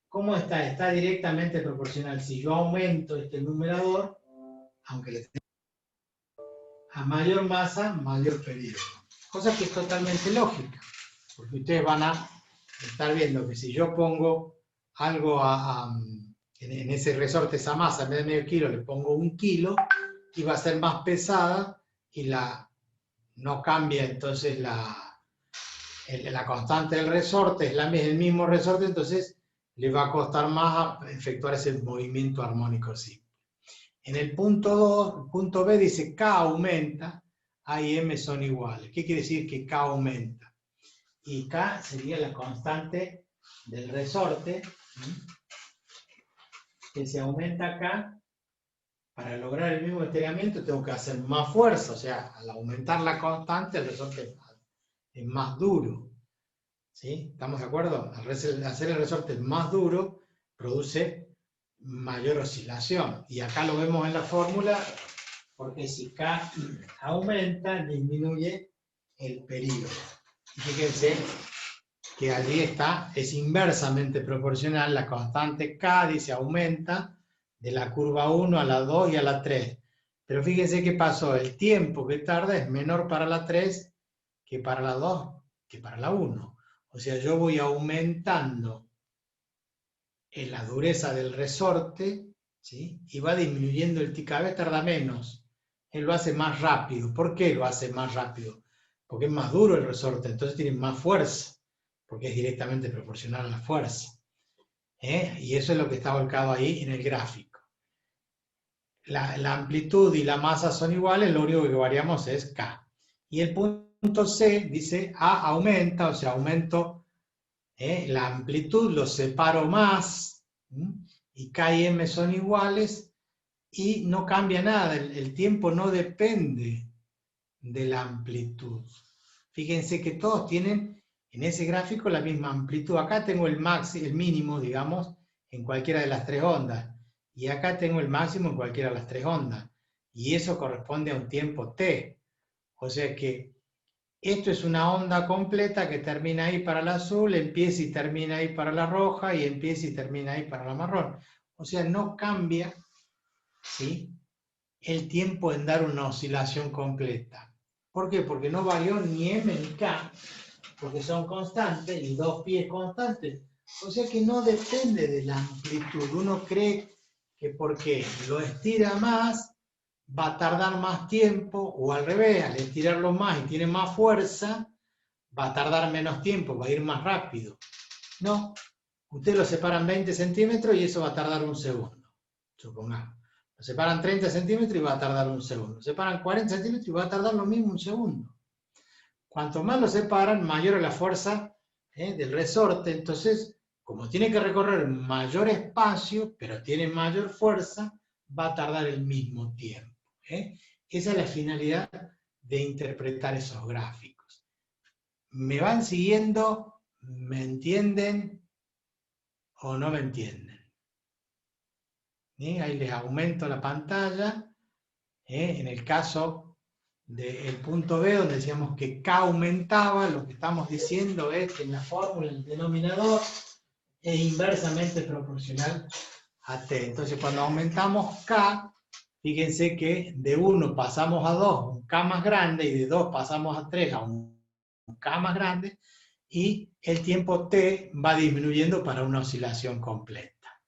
¿Cómo está? Está directamente proporcional. Si yo aumento este numerador, aunque le tenga a mayor masa, mayor periodo. Cosa que es totalmente lógica, porque ustedes van a estar viendo que si yo pongo algo en ese resorte, esa masa, en vez de medio kilo, le pongo 1 kilo, y va a ser más pesada y no cambia entonces la constante del resorte, es el mismo resorte, entonces le va a costar más efectuar ese movimiento armónico simple. En el punto B dice K aumenta, A y M son iguales. ¿Qué quiere decir que K aumenta? Y K sería la constante del resorte, que se aumenta acá. Para lograr el mismo estiramiento tengo que hacer más fuerza, o sea, al aumentar la constante el resorte es más duro. ¿Sí? ¿Estamos de acuerdo? Al hacer el resorte más duro produce mayor oscilación. Y acá lo vemos en la fórmula, porque si K aumenta, disminuye el periodo. Fíjense que allí es inversamente proporcional, la constante K dice aumenta de la curva 1 a la 2 y a la 3. Pero fíjense qué pasó, el tiempo que tarda es menor para la 3 que para la 2, que para la 1. O sea, yo voy aumentando en la dureza del resorte, ¿sí? Y va disminuyendo el cada vez tarda menos. Él lo hace más rápido. ¿Por qué lo hace más rápido? Porque es más duro el resorte, entonces tiene más fuerza, porque es directamente proporcional a la fuerza. Y eso es lo que está volcado ahí en el gráfico. La amplitud y la masa son iguales, lo único que variamos es K. Y el punto C dice A aumenta, o sea, aumento la amplitud, lo separo más, y K y M son iguales, y no cambia nada, el tiempo no depende de la amplitud. Fíjense que todos tienen en ese gráfico la misma amplitud. Acá tengo el mínimo, digamos, en cualquiera de las 3 ondas, y acá tengo el máximo en cualquiera de las 3 ondas, y eso corresponde a un tiempo t. O sea que esto es una onda completa que termina ahí para el azul, empieza y termina ahí para la roja, y empieza y termina ahí para la marrón. O sea, no cambia, ¿sí?, el tiempo en dar una oscilación completa. ¿Por qué? Porque no varió ni M ni K, porque son constantes, y 2pi es constante. O sea que no depende de la amplitud. Uno cree que porque lo estira más, va a tardar más tiempo, o al revés, al estirarlo más y tiene más fuerza, va a tardar menos tiempo, va a ir más rápido. No, ustedes lo separan 20 centímetros y eso va a tardar un segundo, supongamos. Lo separan 30 centímetros y va a tardar un segundo. Lo separan 40 centímetros y va a tardar lo mismo un segundo. Cuanto más lo separan, mayor es la fuerza del resorte. Entonces, como tiene que recorrer mayor espacio, pero tiene mayor fuerza, va a tardar el mismo tiempo. Esa es la finalidad de interpretar esos gráficos. ¿Me van siguiendo? ¿Me entienden o no me entienden? Ahí les aumento la pantalla. En el caso del punto B, donde decíamos que K aumentaba, lo que estamos diciendo es que en la fórmula el denominador es inversamente proporcional a T. Entonces, cuando aumentamos K, fíjense que de 1 pasamos a 2, un K más grande, y de 2 pasamos a 3, a un K más grande, y el tiempo T va disminuyendo para una oscilación completa.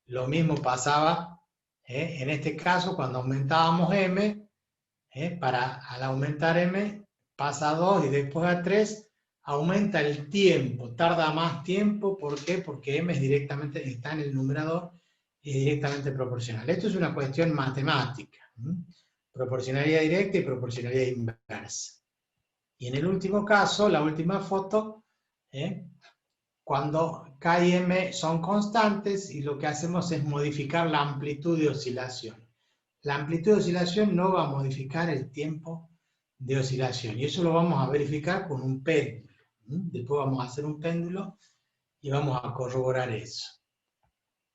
Lo mismo pasaba en este caso cuando aumentábamos M, al aumentar M pasa a 2 y después a 3, aumenta el tiempo, tarda más tiempo. ¿Por qué? Porque M es directamente, está en el numerador y es directamente proporcional. Esto es una cuestión matemática, proporcionalidad directa y proporcionalidad inversa. Y en el último caso, la última foto, cuando K y M son constantes y lo que hacemos es modificar la amplitud de oscilación. La amplitud de oscilación no va a modificar el tiempo de oscilación, y eso lo vamos a verificar con un péndulo. Después vamos a hacer un péndulo y vamos a corroborar eso.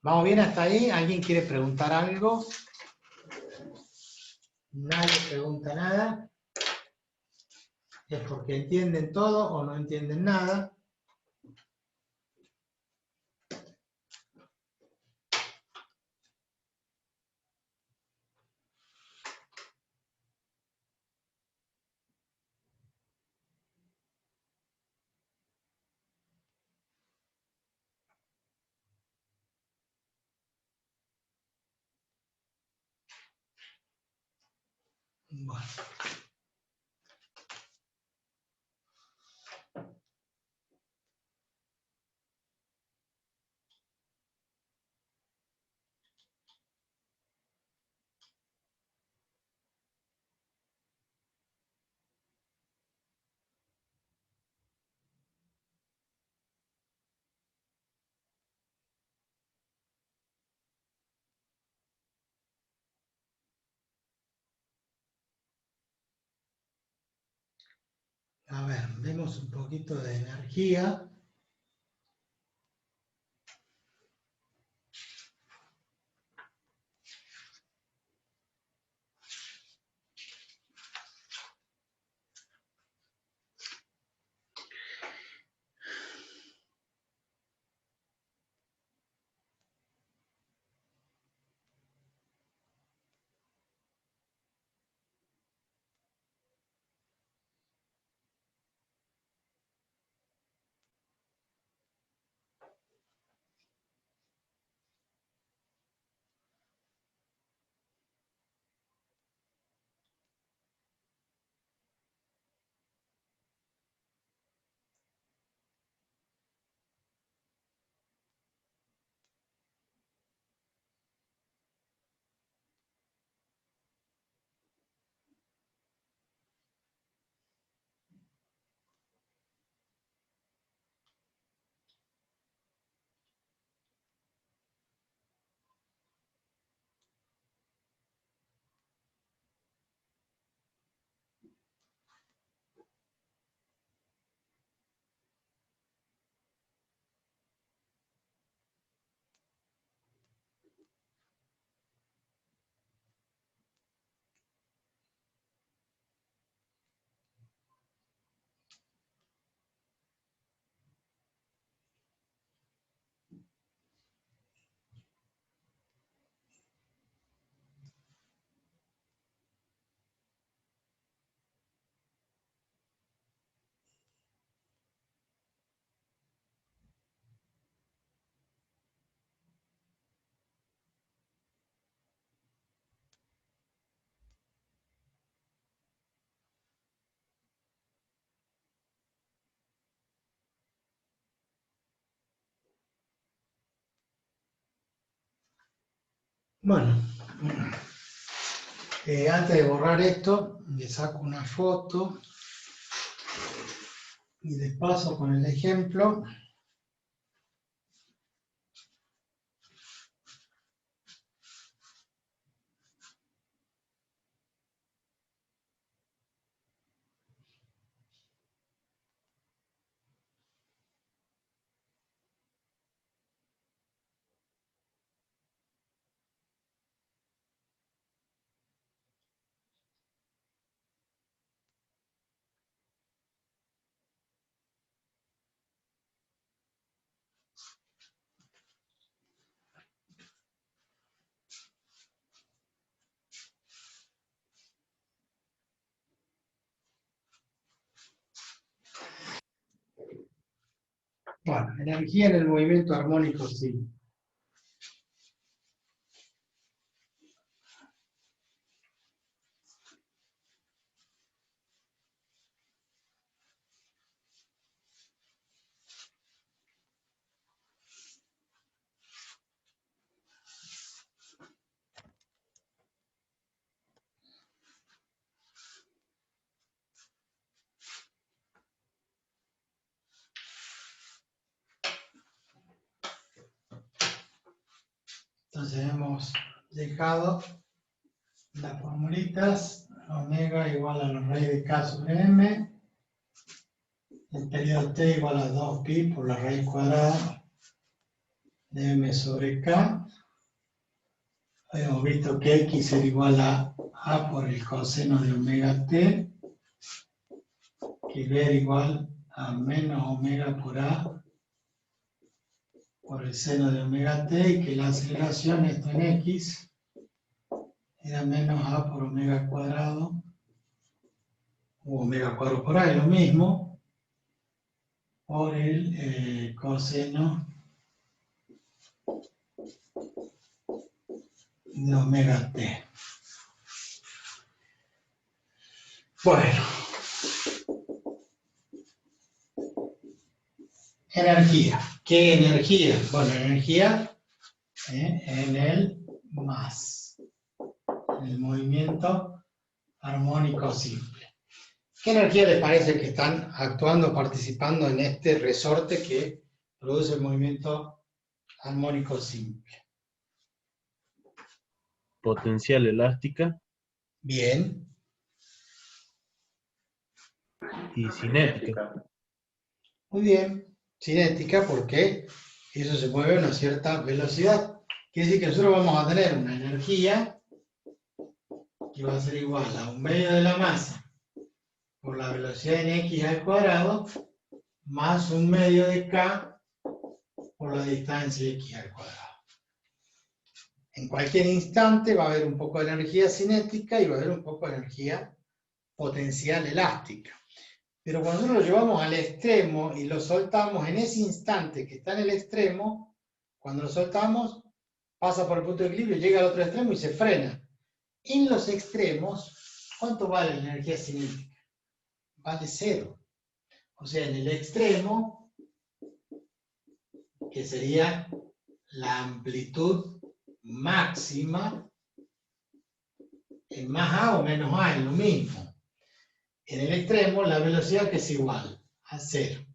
¿Vamos bien hasta ahí? ¿Alguien quiere preguntar algo? Nadie pregunta nada. ¿Es porque entienden todo o no entienden nada? Bueno. A ver, vemos un poquito de energía. Bueno, antes de borrar esto, le saco una foto y les paso con el ejemplo. Bueno, energía en el movimiento armónico, sí. Entonces hemos dejado las formulitas, omega igual a la raíz de K sobre M, el periodo T igual a 2pi por la raíz cuadrada de M sobre K. Hemos visto que X era igual a por el coseno de omega T, que B era igual a menos omega por A por el seno de omega T, y que la aceleración, esto en X, era menos A por omega cuadrado, o omega cuadrado por A, es lo mismo, por el coseno de omega T. Bueno. Energía. ¿Qué energía? Bueno, energía en el más, en el movimiento armónico simple. ¿Qué energía les parece que están actuando, participando en este resorte que produce el movimiento armónico simple? Potencial elástica. Bien. Y cinética. Muy bien. Cinética, porque eso se mueve a una cierta velocidad. Quiere decir que nosotros vamos a tener una energía que va a ser igual a un medio de la masa por la velocidad en x al cuadrado más un medio de k por la distancia x al cuadrado. En cualquier instante va a haber un poco de energía cinética y va a haber un poco de energía potencial elástica. Pero cuando nosotros lo llevamos al extremo y lo soltamos en ese instante que está en el extremo, cuando lo soltamos, pasa por el punto de equilibrio, llega al otro extremo y se frena. En los extremos, ¿cuánto vale la energía cinética? Vale 0. O sea, en el extremo, que sería la amplitud máxima, en más A o menos A, es lo mismo. En el extremo, la velocidad que es igual a 0.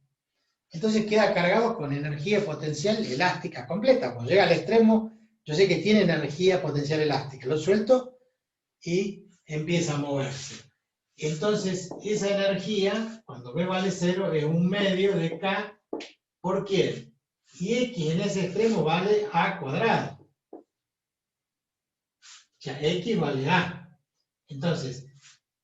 Entonces queda cargado con energía potencial elástica completa. Cuando llega al extremo, yo sé que tiene energía potencial elástica. Lo suelto y empieza a moverse. Entonces, esa energía, cuando B vale 0, es un medio de K por quién. Y X en ese extremo vale A cuadrado. O sea, X vale A. Entonces,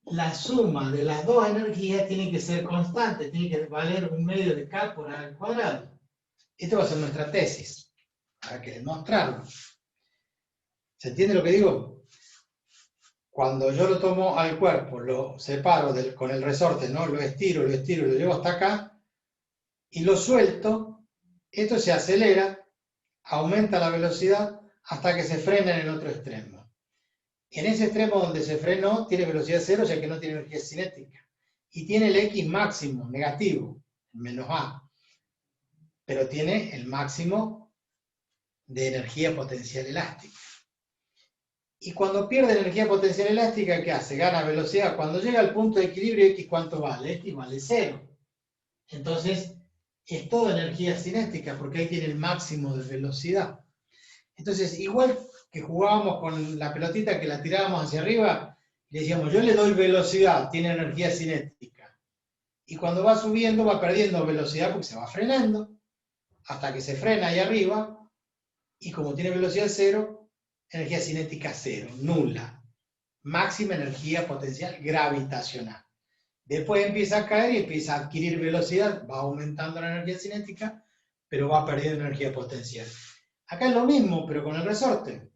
la suma de las dos energías tiene que ser constante, tiene que valer un medio de K por A al cuadrado. Esta va a ser nuestra tesis, para que demostrarlo. ¿Se entiende lo que digo? Cuando yo lo tomo al cuerpo, lo separo con el resorte, ¿no? Lo estiro, lo llevo hasta acá, y lo suelto, esto se acelera, aumenta la velocidad, hasta que se frena en el otro extremo. En ese extremo donde se frenó, tiene velocidad 0, ya que no tiene energía cinética. Y tiene el X máximo, negativo, menos A. Pero tiene el máximo de energía potencial elástica. Y cuando pierde energía potencial elástica, ¿qué hace? Gana velocidad. Cuando llega al punto de equilibrio, X, ¿cuánto vale? X vale 0. Entonces, es toda energía cinética, porque ahí tiene el máximo de velocidad. Entonces, igual que jugábamos con la pelotita que la tirábamos hacia arriba, le decíamos, yo le doy velocidad, tiene energía cinética. Y cuando va subiendo, va perdiendo velocidad porque se va frenando, hasta que se frena ahí arriba, y como tiene velocidad 0, energía cinética 0, nula. Máxima energía potencial gravitacional. Después empieza a caer y empieza a adquirir velocidad, va aumentando la energía cinética, pero va perdiendo energía potencial. Acá es lo mismo, pero con el resorte.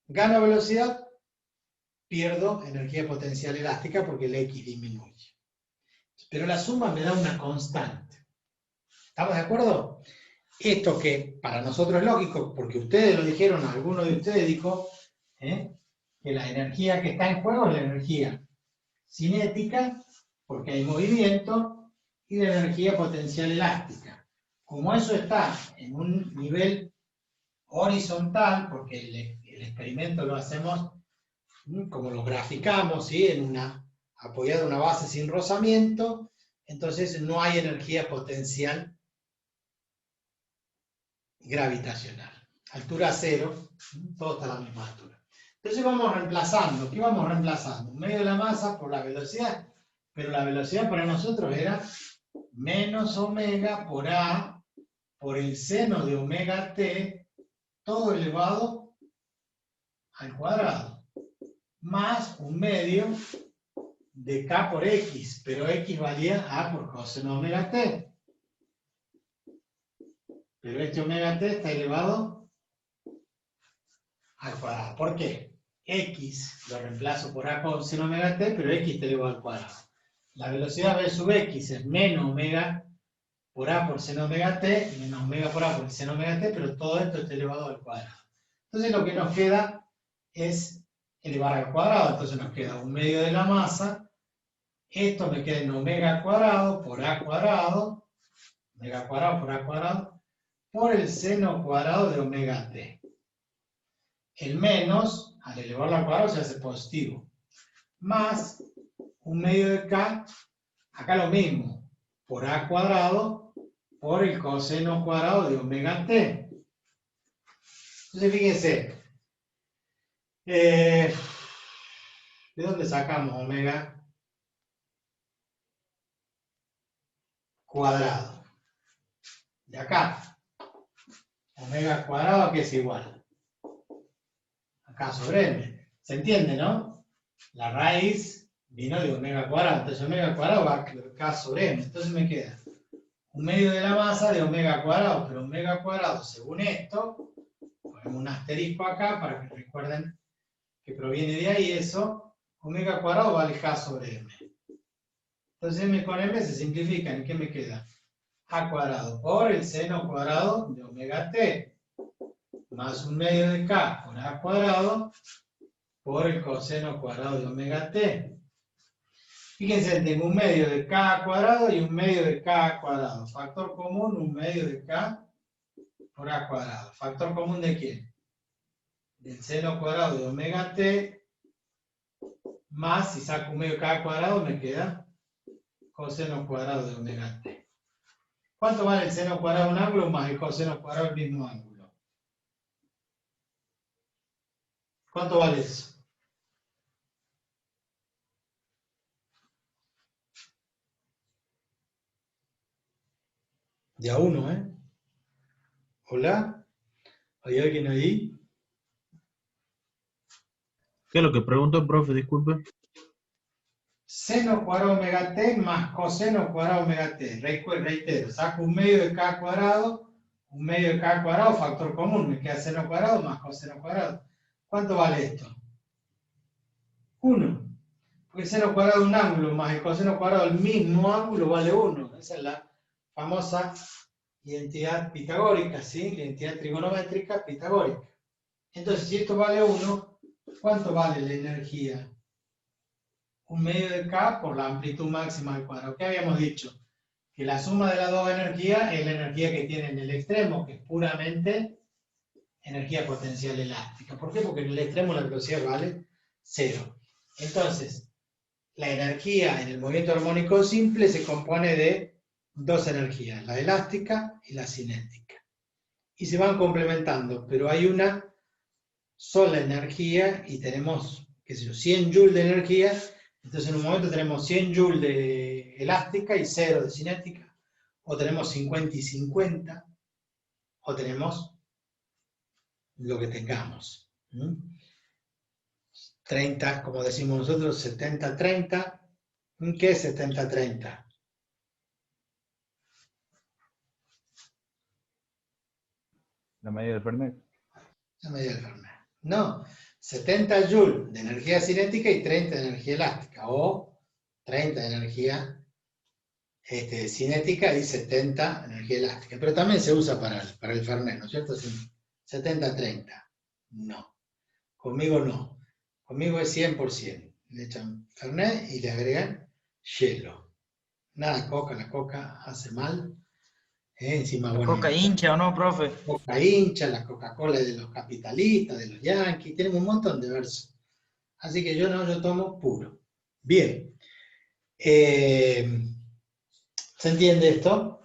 Gano velocidad, pierdo energía potencial elástica porque el X disminuye. Pero la suma me da una constante. ¿Estamos de acuerdo? Esto que para nosotros es lógico, porque ustedes lo dijeron, alguno de ustedes dijo, que la energía que está en juego es la energía cinética, porque hay movimiento, y la energía potencial elástica. Como eso está en un nivel horizontal, porque el experimento lo hacemos como lo graficamos, ¿sí? Apoyado en una base sin rozamiento, entonces no hay energía potencial gravitacional. Altura 0, todo está a la misma altura. Entonces vamos reemplazando. ¿Qué vamos reemplazando? Un medio de la masa por la velocidad, pero la velocidad para nosotros era menos omega por A por el seno de omega t, todo elevado al cuadrado, más un medio de K por X, pero X valía A por coseno de omega t. Pero este omega t está elevado al cuadrado. ¿Por qué? X lo reemplazo por A coseno omega t, pero X está elevado al cuadrado. La velocidad V sub X es menos omega por A por seno omega t, menos omega por A por el seno omega t, pero todo esto está elevado al cuadrado. Entonces lo que nos queda es elevar al cuadrado, entonces nos queda un medio de la masa, esto me queda en omega cuadrado por A cuadrado, omega cuadrado por A cuadrado, por el seno cuadrado de omega t. El menos, al elevarlo al cuadrado se hace positivo, más un medio de K, acá lo mismo, por A cuadrado, por el coseno cuadrado de omega t. Entonces fíjense, ¿de dónde sacamos omega cuadrado? De acá. Omega cuadrado, que es igual. Acá sobre m. ¿Se entiende, no? La raíz vino de omega cuadrado. Entonces omega cuadrado va acá sobre m. Entonces me queda un medio de la masa de omega cuadrado. Pero omega cuadrado, según esto, ponemos un asterisco acá para que recuerden que proviene de ahí eso. Omega cuadrado vale K sobre m. Entonces m con m se simplifican. ¿Y qué me queda? A cuadrado por el seno cuadrado de omega t, más un medio de K por A cuadrado por el coseno cuadrado de omega t. Fíjense, tengo un medio de K cuadrado y un medio de K cuadrado. Factor común, un medio de K por A cuadrado. ¿Factor común de quién? Del seno cuadrado de omega t, más, si saco un medio de K cuadrado, me queda coseno cuadrado de omega t. ¿Cuánto vale el seno cuadrado de un ángulo más el coseno cuadrado del mismo ángulo? ¿Cuánto vale eso? De a uno, ¿eh? ¿Hola? ¿Hay alguien ahí? ¿Qué es lo que preguntó, profe? Disculpe. Seno cuadrado omega t más coseno cuadrado omega t. Reitero, saco un medio de K cuadrado, un medio de K cuadrado, factor común, me queda seno cuadrado más coseno cuadrado. ¿Cuánto vale esto? 1. Porque el seno cuadrado de un ángulo más el coseno cuadrado del mismo ángulo vale 1. Esa es la famosa identidad pitagórica, ¿sí? La identidad trigonométrica pitagórica. Entonces, si esto vale 1, ¿cuánto vale la energía? Un medio de K por la amplitud máxima al cuadrado. ¿Qué habíamos dicho? Que la suma de las dos energías es la energía que tiene en el extremo, que es puramente energía potencial elástica. ¿Por qué? Porque en el extremo la velocidad vale 0. Entonces, la energía en el movimiento armónico simple se compone de dos energías, la elástica y la cinética. Y se van complementando, pero hay una sola energía y tenemos, qué sé yo, 100 joules de energía. Entonces en un momento tenemos 100 joules de elástica y 0 de cinética, o tenemos 50 y 50, o tenemos lo que tengamos. 30, como decimos nosotros, 70-30. ¿Qué es 70-30? La medida del Fernet. La medida del Fernet. No, 70 joules de energía cinética y 30 de energía elástica, o 30 de energía cinética y 70 de energía elástica. Pero también se usa para el Fernet, ¿no es cierto? 70-30. No. Conmigo no. Conmigo es 100%. Le echan Fernet y le agregan hielo. Nada coca, la coca hace mal. Encima, ¿La bueno, coca hincha o no, profe? Coca hincha, la Coca-Cola de los capitalistas, de los yanquis, tenemos un montón de versos. Así que yo no, yo tomo puro. Bien. ¿Se entiende esto?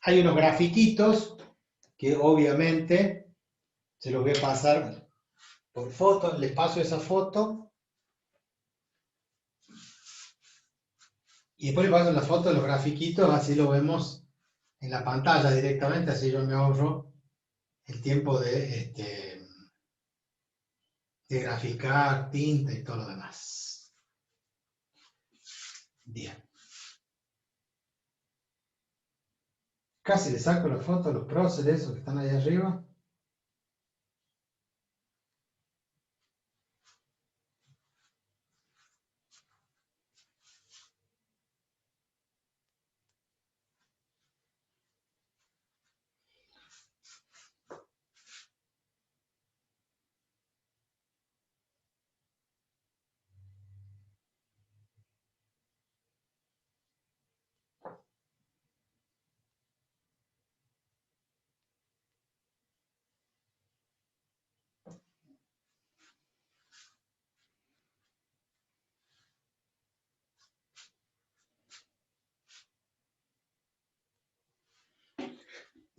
Hay unos grafiquitos que obviamente se los voy a pasar por foto. Les paso esa foto. Y después les paso la foto de los grafiquitos, así lo vemos en la pantalla directamente, así yo me ahorro el tiempo de graficar, tinta y todo lo demás. Bien. Casi le saco la foto a los próceres, esos que están ahí arriba.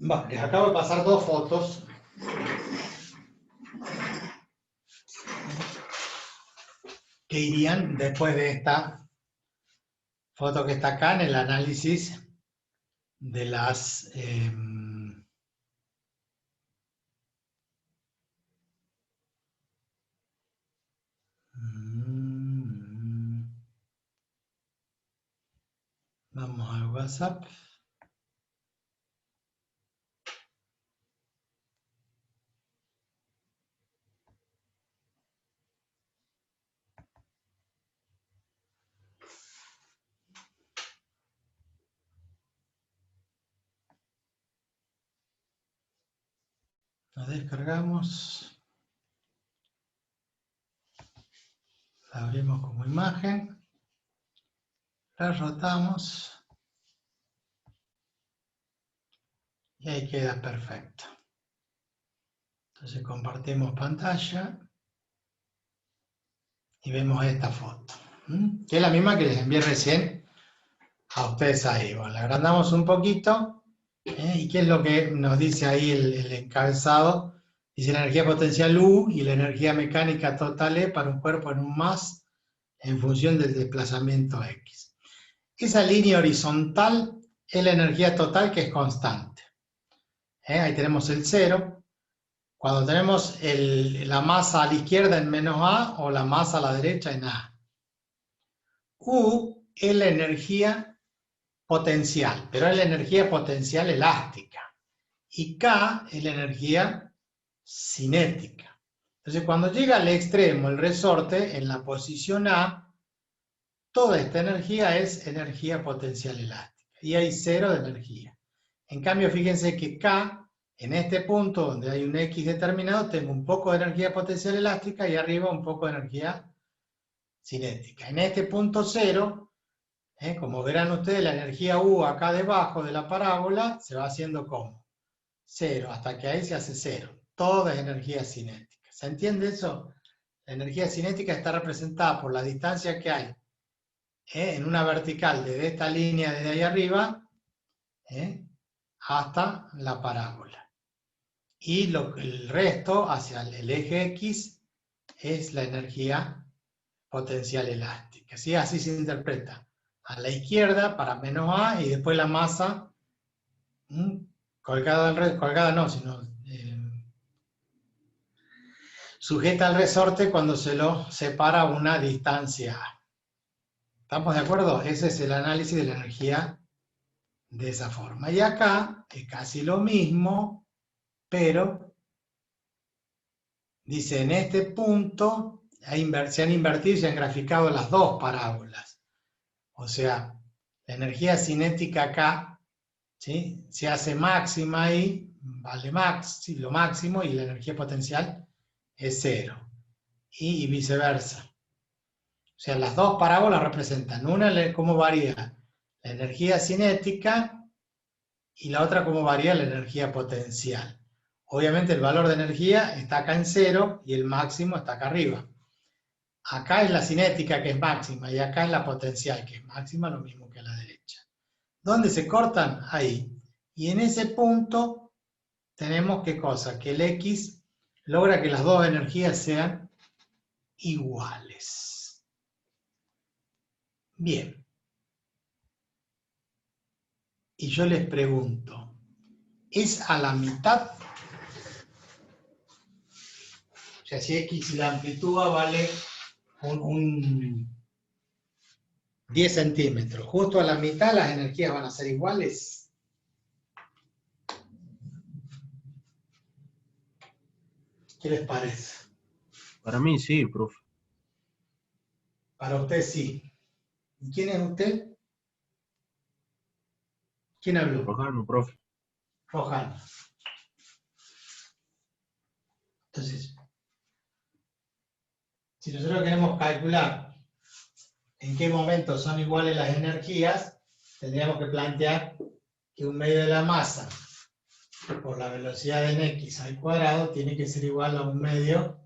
Bueno, les acabo de pasar dos fotos. Que irían después de esta foto que está acá en el análisis de las vamos al WhatsApp. La descargamos. La abrimos como imagen. La rotamos. Y ahí queda perfecto. Entonces compartimos pantalla. Y vemos esta foto. Que es la misma que les envié recién a ustedes ahí. Bueno, la agrandamos un poquito. ¿Y qué es lo que nos dice ahí el encabezado? Dice la energía potencial U y la energía mecánica total E para un cuerpo en un más en función del desplazamiento X. Esa línea horizontal es la energía total que es constante. Ahí tenemos el 0. Cuando tenemos la masa a la izquierda en menos A o la masa a la derecha en A. U es la energía potencial, pero es la energía potencial elástica. Y K es la energía cinética. Entonces, cuando llega al extremo, el resorte, en la posición A, toda esta energía es energía potencial elástica. Y hay 0 de energía. En cambio, fíjense que K, en este punto donde hay un X determinado, tengo un poco de energía potencial elástica y arriba un poco de energía cinética. En este punto 0, como verán ustedes, la energía U acá debajo de la parábola se va haciendo como 0, hasta que ahí se hace 0. todo es energía cinética. ¿Se entiende eso? La energía cinética está representada por la distancia que hay en una vertical desde esta línea desde ahí arriba hasta la parábola. Y el resto hacia el eje X es la energía potencial elástica. ¿Sí? Así se interpreta. A la izquierda para menos A y después la masa colgada no, sino sujeta al resorte cuando se lo separa una distancia A. ¿Estamos de acuerdo? Ese es el análisis de la energía de esa forma. Y acá es casi lo mismo, pero dice en este punto se han invertido y se han graficado las dos parábolas. O sea, la energía cinética acá, ¿sí?, se hace máxima ahí, vale lo máximo, y la energía potencial es cero. Y viceversa. O sea, las dos parábolas representan una cómo varía la energía cinética y la otra cómo varía la energía potencial. Obviamente el valor de energía está acá en cero y el máximo está acá arriba. Acá es la cinética que es máxima y acá es la potencial que es máxima, lo mismo que a la derecha. ¿Dónde se cortan? Ahí. Y en ese punto tenemos ¿qué cosa? Que el X logra que las dos energías sean iguales. Bien. Y yo les pregunto, ¿es a la mitad? O sea, si X la amplitud vale un 10 centímetros, justo a la mitad las energías van a ser iguales. ¿Qué les parece? Para mí sí, profe. Para usted sí. ¿Y quién es usted? ¿Quién habló? Rojano, profe. Rojano. Entonces, si nosotros queremos calcular en qué momento son iguales las energías, tendríamos que plantear que un medio de la masa por la velocidad en x al cuadrado tiene que ser igual a un medio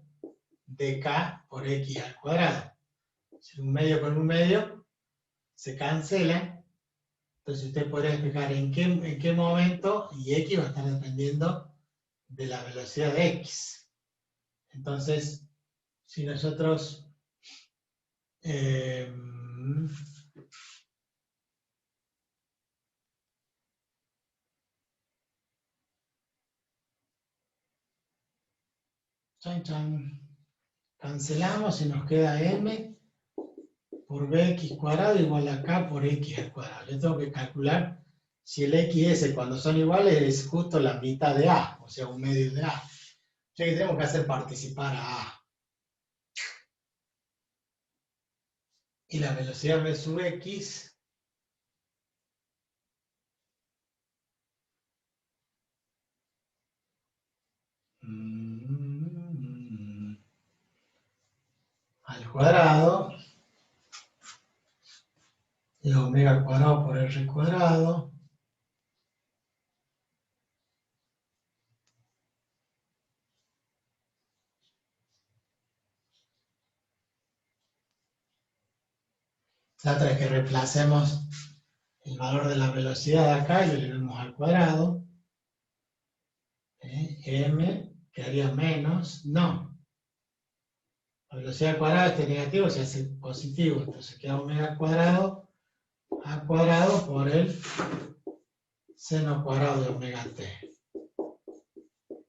de k por x al cuadrado. Si un medio con un medio se cancela, entonces usted podría explicar en qué momento, y x va a estar dependiendo de la velocidad de x. Entonces, si nosotros cancelamos y nos queda m por bx cuadrado igual a k por x al cuadrado. Yo tengo que calcular si el x y s cuando son iguales es justo la mitad de a, o sea, un medio de a. O sea que tenemos que hacer participar a a. Y la velocidad v sub x al cuadrado de omega al cuadrado por r cuadrado la otra es que reemplacemos el valor de la velocidad acá y lo elevemos al cuadrado. M quedaría menos, no. La velocidad al cuadrado este negativo se hace positivo, entonces queda omega al cuadrado por el seno cuadrado de omega t.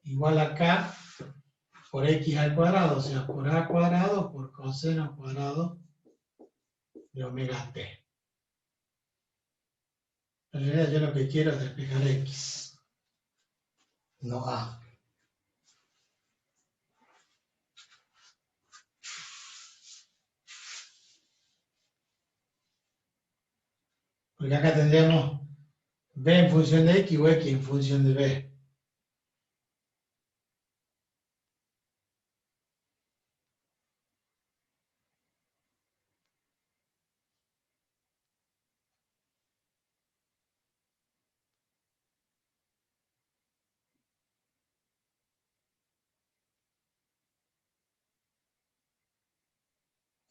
Igual acá por x al cuadrado, o sea, por a cuadrado por coseno cuadrado de omega t. En realidad yo lo que quiero es despejar x, no a. Porque acá tendríamos b en función de x o x en función de b.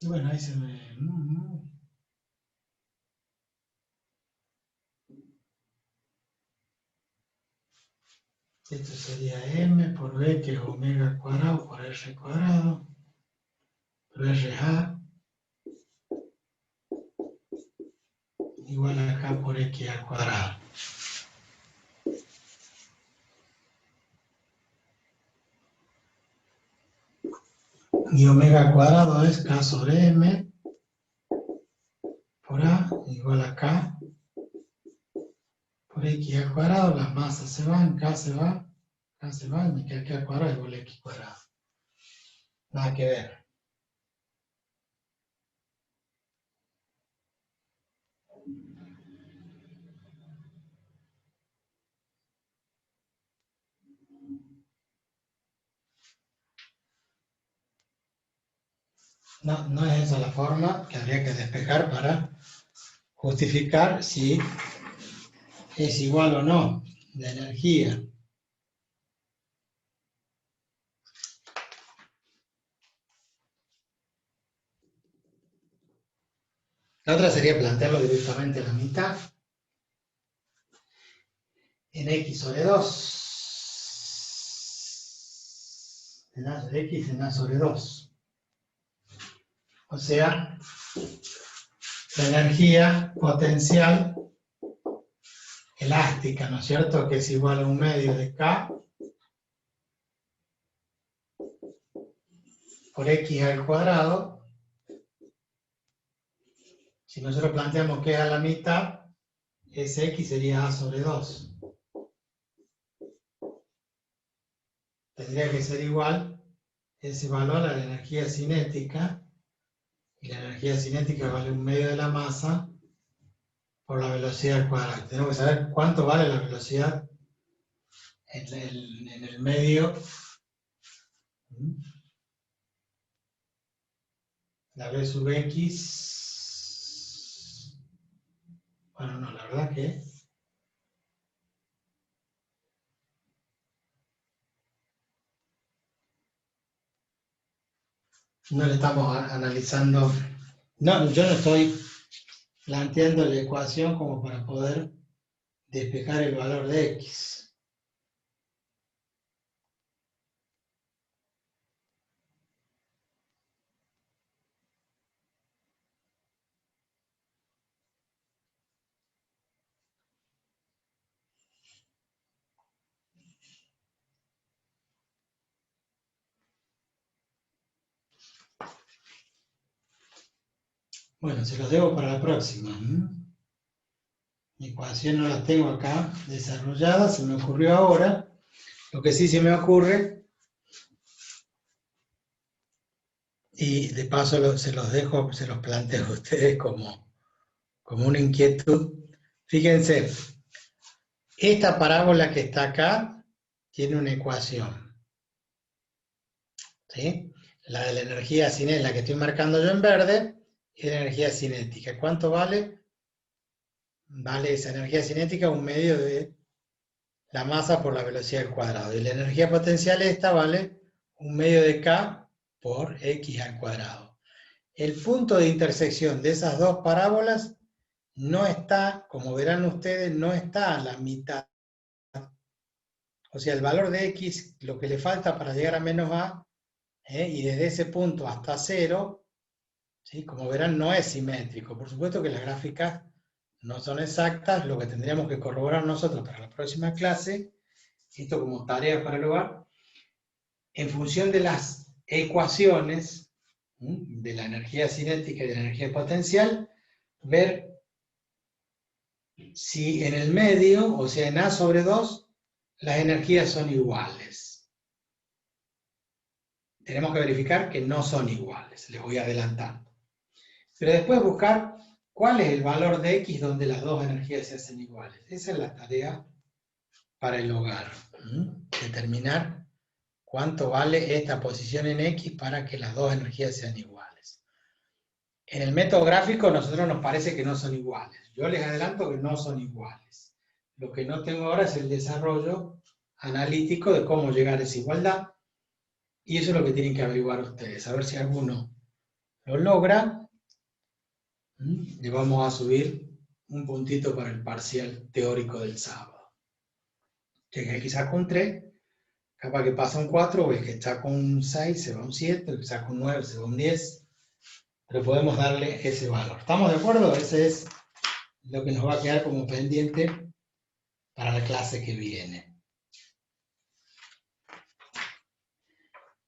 Y bueno, ahí se ve. Esto sería m por b, que es omega cuadrado por r cuadrado, por RH igual a k por x al cuadrado. Y omega cuadrado es k sobre m por a igual a k por x al cuadrado. Las masas se van, k se va, y me queda k al cuadrado igual a x cuadrado. Nada que ver. No, no es esa la forma que habría que despejar para justificar si es igual o no la energía. La otra sería plantearlo directamente a la mitad en x sobre 2. En a sobre x en a sobre 2. O sea, la energía potencial elástica, ¿no es cierto? Que es igual a 1/2 de K por X al cuadrado. Si nosotros planteamos que es a la mitad, ese X sería A sobre 2. Tendría que ser igual ese valor a la energía cinética. Y la energía cinética vale 1/2 de la masa por la velocidad al cuadrado. Tenemos que saber cuánto vale la velocidad en el medio. La V sub X. Bueno, no, la verdad que no le estamos analizando. No, yo no estoy planteando la ecuación como para poder despejar el valor de X. Bueno, se los debo para la próxima. Mi ecuación no la tengo acá desarrollada, se me ocurrió ahora. Lo que sí se me ocurre, y de paso se los dejo, se los planteo a ustedes como una inquietud. Fíjense, esta parábola que está acá tiene una ecuación. ¿Sí? La de la energía cinética, la que estoy marcando yo en verde, es la energía cinética. ¿Cuánto vale? Vale esa energía cinética 1/2 de la masa por la velocidad al cuadrado. Y la energía potencial esta vale 1/2 de K por X al cuadrado. El punto de intersección de esas dos parábolas no está, como verán ustedes, no está a la mitad. O sea, el valor de X, lo que le falta para llegar a menos A, y desde ese punto hasta 0, ¿sí? Como verán, no es simétrico. Por supuesto que las gráficas no son exactas. Lo que tendríamos que corroborar nosotros para la próxima clase, esto como tarea para el hogar, en función de las ecuaciones de la energía cinética y de la energía potencial, ver si en el medio, o sea en A sobre 2, las energías son iguales. Tenemos que verificar que no son iguales, les voy adelantando. Pero después buscar cuál es el valor de X donde las dos energías se hacen iguales. Esa es la tarea para el hogar. Determinar cuánto vale esta posición en X para que las dos energías sean iguales. En el método gráfico a nosotros nos parece que no son iguales. Yo les adelanto que no son iguales. Lo que no tengo ahora es el desarrollo analítico de cómo llegar a esa igualdad. Y eso es lo que tienen que averiguar ustedes. A ver si alguno lo logra, le vamos a subir un puntito para el parcial teórico del sábado. Si el que saca un 3, capaz que pasa un 4, o el que saca un 6 se va un 7, el que saca un 9 se va un 10, pero podemos darle ese valor. ¿Estamos de acuerdo? Ese es lo que nos va a quedar como pendiente para la clase que viene.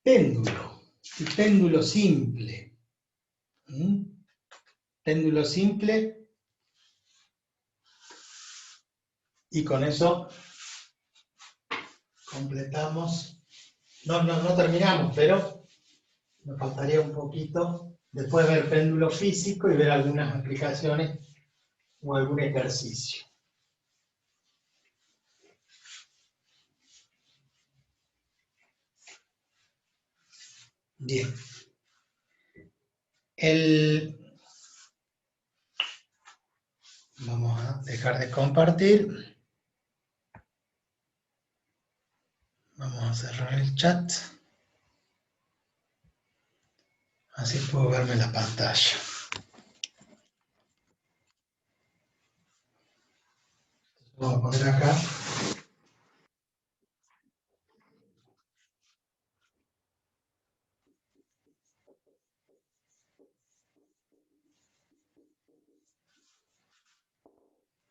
Péndulo, el péndulo simple. Péndulo simple, y con eso completamos. No terminamos, pero nos faltaría un poquito después ver péndulo físico y ver algunas aplicaciones o algún ejercicio. Bien. Vamos a dejar de compartir. Vamos a cerrar el chat. Así puedo verme la pantalla. Vamos a poner acá.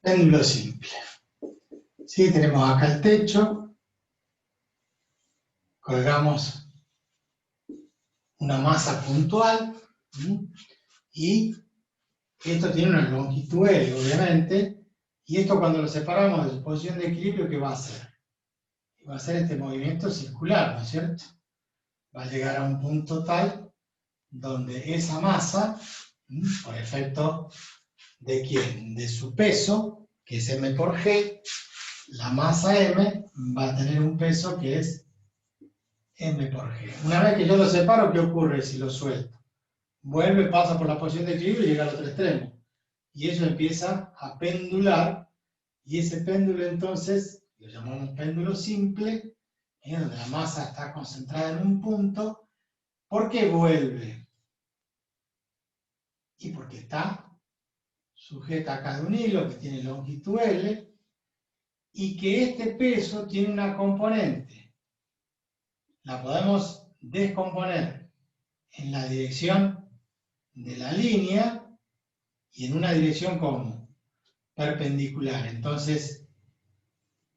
Péndulo simple. Sí, tenemos acá el techo. Colgamos una masa puntual. Y esto tiene una longitud L, obviamente. Y esto cuando lo separamos de su posición de equilibrio, ¿qué va a hacer? Va a hacer este movimiento circular, ¿no es cierto? Va a llegar a un punto tal donde esa masa, por efecto de ¿quién? De su peso, que es m por g, la masa m va a tener un peso que es m por g. Una vez que yo lo separo, ¿qué ocurre si lo suelto? Vuelve, pasa por la posición de equilibrio y llega al otro extremo. Y eso empieza a pendular, y ese péndulo entonces lo llamamos péndulo simple, donde la masa está concentrada en un punto. ¿Por qué vuelve? Y porque está sujeta acá de un hilo que tiene longitud L, y que este peso tiene una componente. La podemos descomponer en la dirección de la línea y en una dirección como perpendicular. Entonces,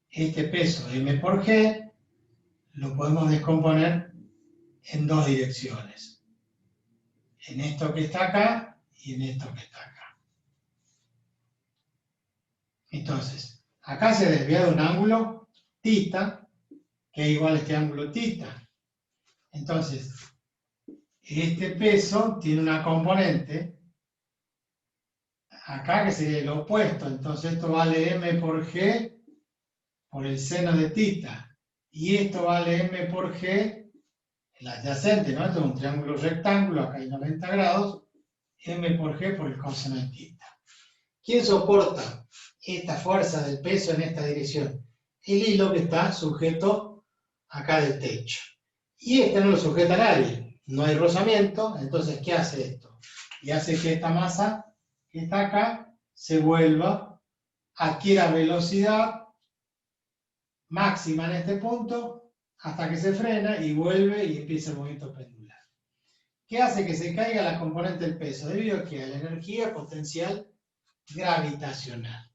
este peso m por g lo podemos descomponer en dos direcciones. En esto que está acá y en esto que está acá. Entonces, acá se desvía de un ángulo θ, que es igual a este ángulo θ. Entonces, este peso tiene una componente acá que sería el opuesto. Entonces esto vale m por g por el seno de θ. Y esto vale m por g, el adyacente, ¿no? Esto es un triángulo rectángulo, acá hay 90 grados, m por g por el coseno de θ. ¿Quién soporta esta fuerza del peso en esta dirección? El hilo que está sujeto acá del techo. Y este no lo sujeta a nadie, no hay rozamiento. Entonces, ¿qué hace esto? Y hace que esta masa que está acá se vuelva, adquiera velocidad máxima en este punto, hasta que se frena y vuelve y empieza el movimiento pendular. ¿Qué hace que se caiga la componente del peso? Debido a que a la energía potencial gravitacional.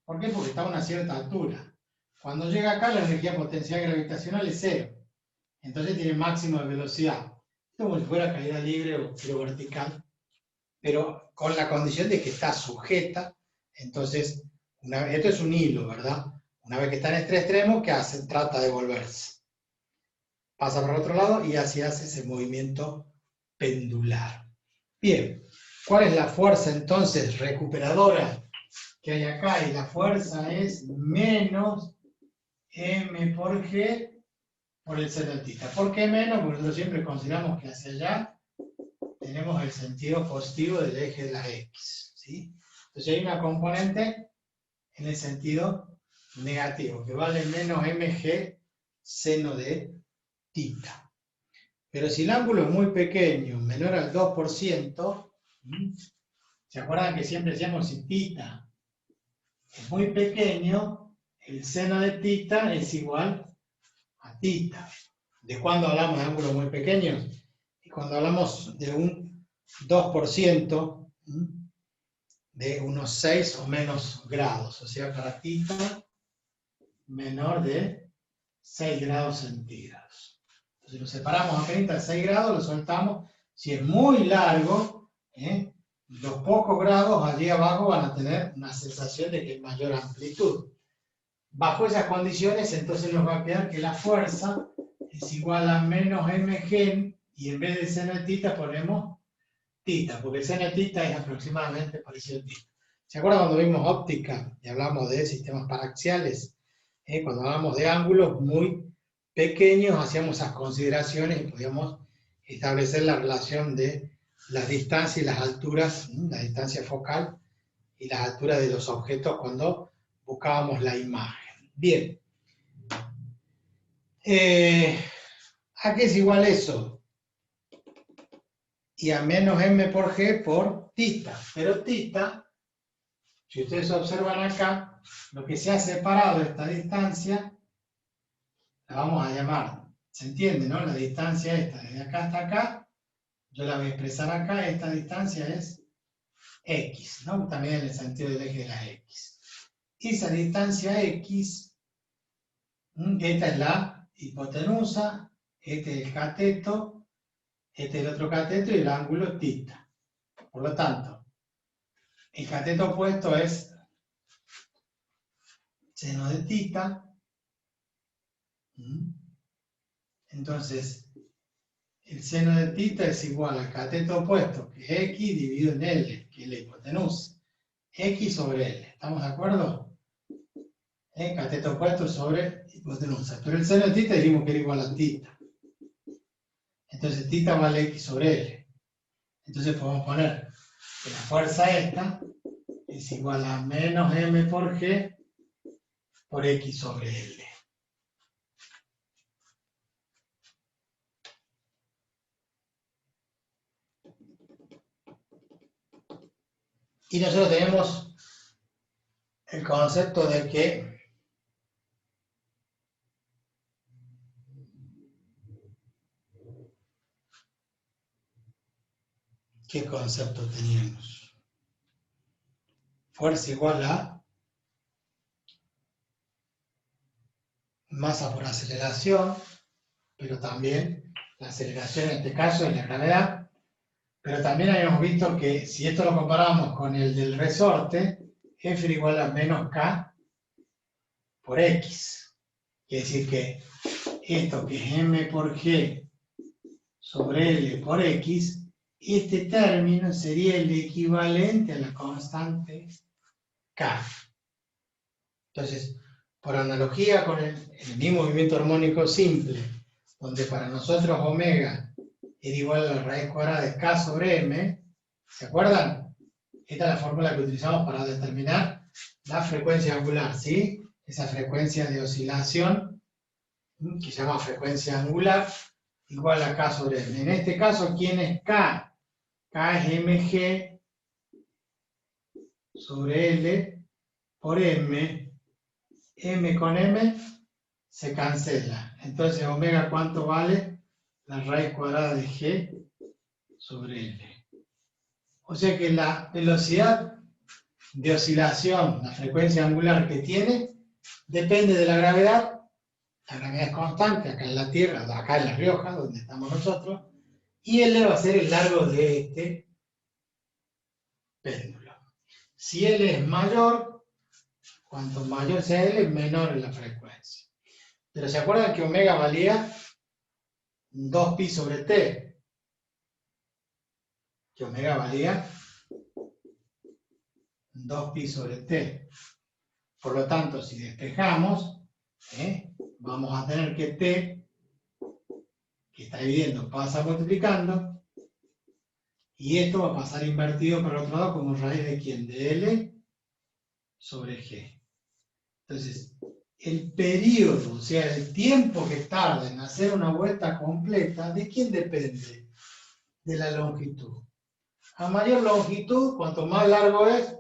¿Por qué? Porque está a una cierta altura. Cuando llega acá, la energía potencial gravitacional es 0. Entonces tiene máximo de velocidad. Es como si fuera caída libre o giro vertical, pero con la condición de que está sujeta. Entonces, esto es un hilo, ¿verdad? Una vez que está en este extremo, ¿qué hace? Trata de volverse. Pasa por el otro lado y así hace ese movimiento pendular. Bien, ¿cuál es la fuerza entonces recuperadora que hay acá? Y la fuerza es menos m por g por el seno de θ. ¿Por qué menos? Porque nosotros siempre consideramos que hacia allá tenemos el sentido positivo del eje de la x, ¿sí? Entonces hay una componente en el sentido negativo, que vale menos mg seno de θ. Pero si el ángulo es muy pequeño, menor al 2%, ¿se acuerdan que siempre decíamos si θ es muy pequeño, el seno de θ es igual a θ? ¿De cuándo hablamos de ángulos muy pequeños? Y cuando hablamos de un 2%, de unos 6 o menos grados, o sea, para θ menor de 6 grados centígrados. Entonces lo separamos a 36 grados, lo soltamos. Si es muy largo, los pocos grados allí abajo van a tener una sensación de que hay mayor amplitud. Bajo esas condiciones, entonces nos va a quedar que la fuerza es igual a menos mg, y en vez de seno de θ ponemos θ, porque el seno de θ es aproximadamente parecido a θ. ¿Se acuerdan cuando vimos óptica y hablamos de sistemas paraxiales? Cuando hablamos de ángulos muy pequeños, hacíamos esas consideraciones y podíamos establecer la relación de las distancias y las alturas, la distancia focal y las alturas de los objetos cuando buscábamos la imagen. Bien. ¿A qué es igual eso? Y a menos m por g por θ. Pero θ, si ustedes observan acá, lo que se ha separado de esta distancia, la vamos a llamar, ¿se entiende, no? La distancia esta, desde acá hasta acá, yo la voy a expresar acá, esta distancia es x, ¿no? También en el sentido del eje de la x. Esa distancia x, esta es la hipotenusa, este es el cateto, este es el otro cateto y el ángulo θ. Por lo tanto, el cateto opuesto es seno de θ. Entonces, el seno de θ es igual al cateto opuesto, que es x dividido en L, que es la hipotenusa. X sobre L, ¿estamos de acuerdo? Cateto opuesto sobre hipotenusa. Pero el seno de θ dijimos que era igual a θ. Entonces θ vale x sobre L. Entonces podemos poner que la fuerza esta es igual a menos m por g por x sobre L. Y nosotros tenemos el concepto de que ¿qué concepto teníamos? Fuerza igual a masa por aceleración, pero también la aceleración en este caso es la gravedad. Pero también habíamos visto que si esto lo comparamos con el del resorte, F igual a menos K por X. Quiere decir que esto que es M por G sobre L por X, este término sería el equivalente a la constante K. Entonces, por analogía con el mismo movimiento armónico simple, donde para nosotros omega era igual a la raíz cuadrada de K sobre M, ¿se acuerdan? Esta es la fórmula que utilizamos para determinar la frecuencia angular, ¿sí? Esa frecuencia de oscilación, que se llama frecuencia angular, igual a K sobre M. En este caso, ¿quién es K? K es mg sobre L por M. M con M se cancela. Entonces, omega, ¿cuánto vale? La raíz cuadrada de G sobre L. O sea que la velocidad de oscilación, la frecuencia angular que tiene, depende de la gravedad. La gravedad es constante acá en la Tierra, acá en La Rioja, donde estamos nosotros, y L va a ser el largo de este péndulo. Si L es mayor, cuanto mayor sea L, menor es la frecuencia. Pero ¿se acuerdan que omega valía 2pi sobre t? Que omega valía 2pi sobre t. Por lo tanto, si despejamos, vamos a tener que t, que está dividiendo, pasa multiplicando, y esto va a pasar invertido para el otro lado como raíz de ¿quién? De L sobre G. Entonces, el periodo, o sea, el tiempo que tarda en hacer una vuelta completa, ¿de quién depende? De la longitud. A mayor longitud, cuanto más largo es,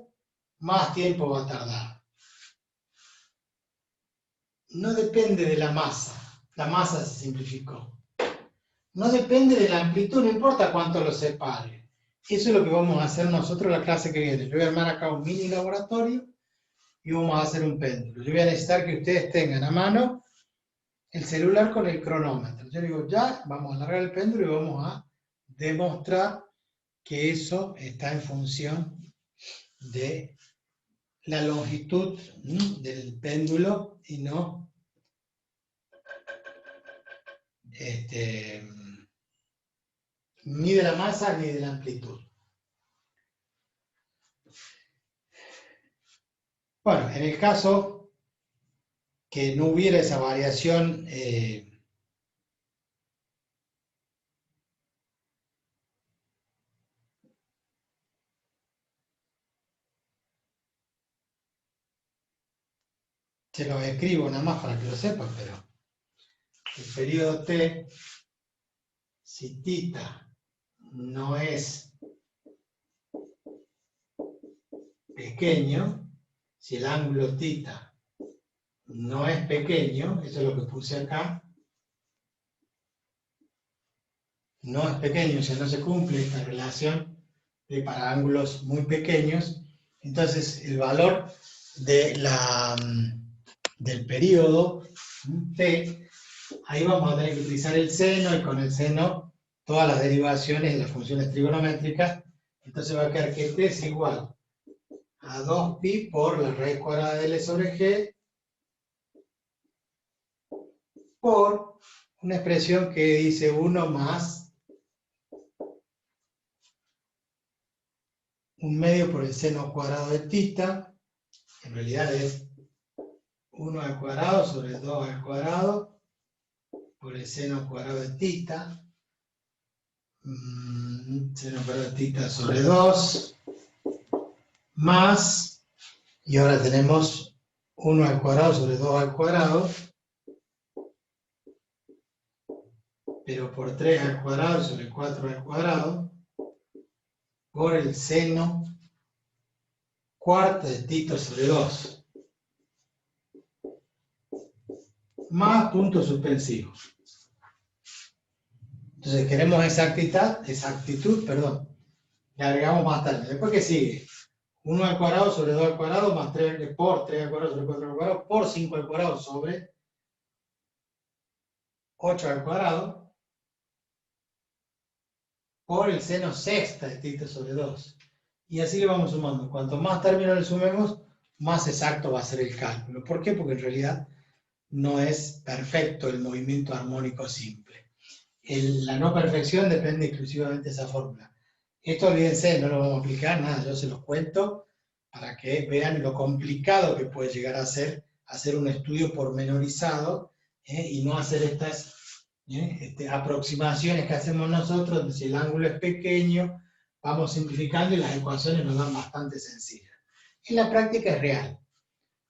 más tiempo va a tardar. No depende de la masa se simplificó. No depende de la amplitud, no importa cuánto lo separe. Eso es lo que vamos a hacer nosotros en la clase que viene. Yo voy a armar acá un mini laboratorio y vamos a hacer un péndulo. Yo voy a necesitar que ustedes tengan a mano el celular con el cronómetro. Yo digo, ya, vamos a alargar el péndulo y vamos a demostrar que eso está en función de la longitud del péndulo y no ni de la masa ni de la amplitud. Bueno, en el caso que no hubiera esa variación se los escribo nada más para que lo sepan, pero el periodo T, si θ no es pequeño, si el ángulo θ no es pequeño, eso es lo que puse acá, no es pequeño, o sea, no se cumple esta relación de para ángulos muy pequeños, entonces el valor de del periodo T, ahí vamos a tener que utilizar el seno, y con el seno todas las derivaciones de las funciones trigonométricas, entonces va a quedar que T es igual a 2pi por la raíz cuadrada de L sobre G por una expresión que dice 1 más 1/2 por el seno cuadrado de θ, en realidad es 1 al cuadrado sobre 2 al cuadrado por el seno cuadrado de θ, seno cuadrado de θ sobre 2, más, y ahora tenemos 1 al cuadrado sobre 2 al cuadrado, pero por 3 al cuadrado sobre 4 al cuadrado, por el seno cuarta de θ sobre 2, más puntos suspensivos. Entonces queremos exactitud, le agregamos más términos. Después, ¿qué sigue? 1 al cuadrado sobre 2 al cuadrado, más 3 por 3 al cuadrado sobre 4 al cuadrado, por 5 al cuadrado sobre 8 al cuadrado, por el seno sexta de θ sobre 2. Y así le vamos sumando. Cuanto más términos le sumemos, más exacto va a ser el cálculo. ¿Por qué? Porque en realidad no es perfecto el movimiento armónico simple. La no perfección depende exclusivamente de esa fórmula. Esto olvídense, no lo vamos a aplicar, nada, yo se los cuento para que vean lo complicado que puede llegar a ser hacer un estudio pormenorizado y no hacer estas aproximaciones que hacemos nosotros, donde si el ángulo es pequeño, vamos simplificando y las ecuaciones nos dan bastante sencillas. En la práctica es real,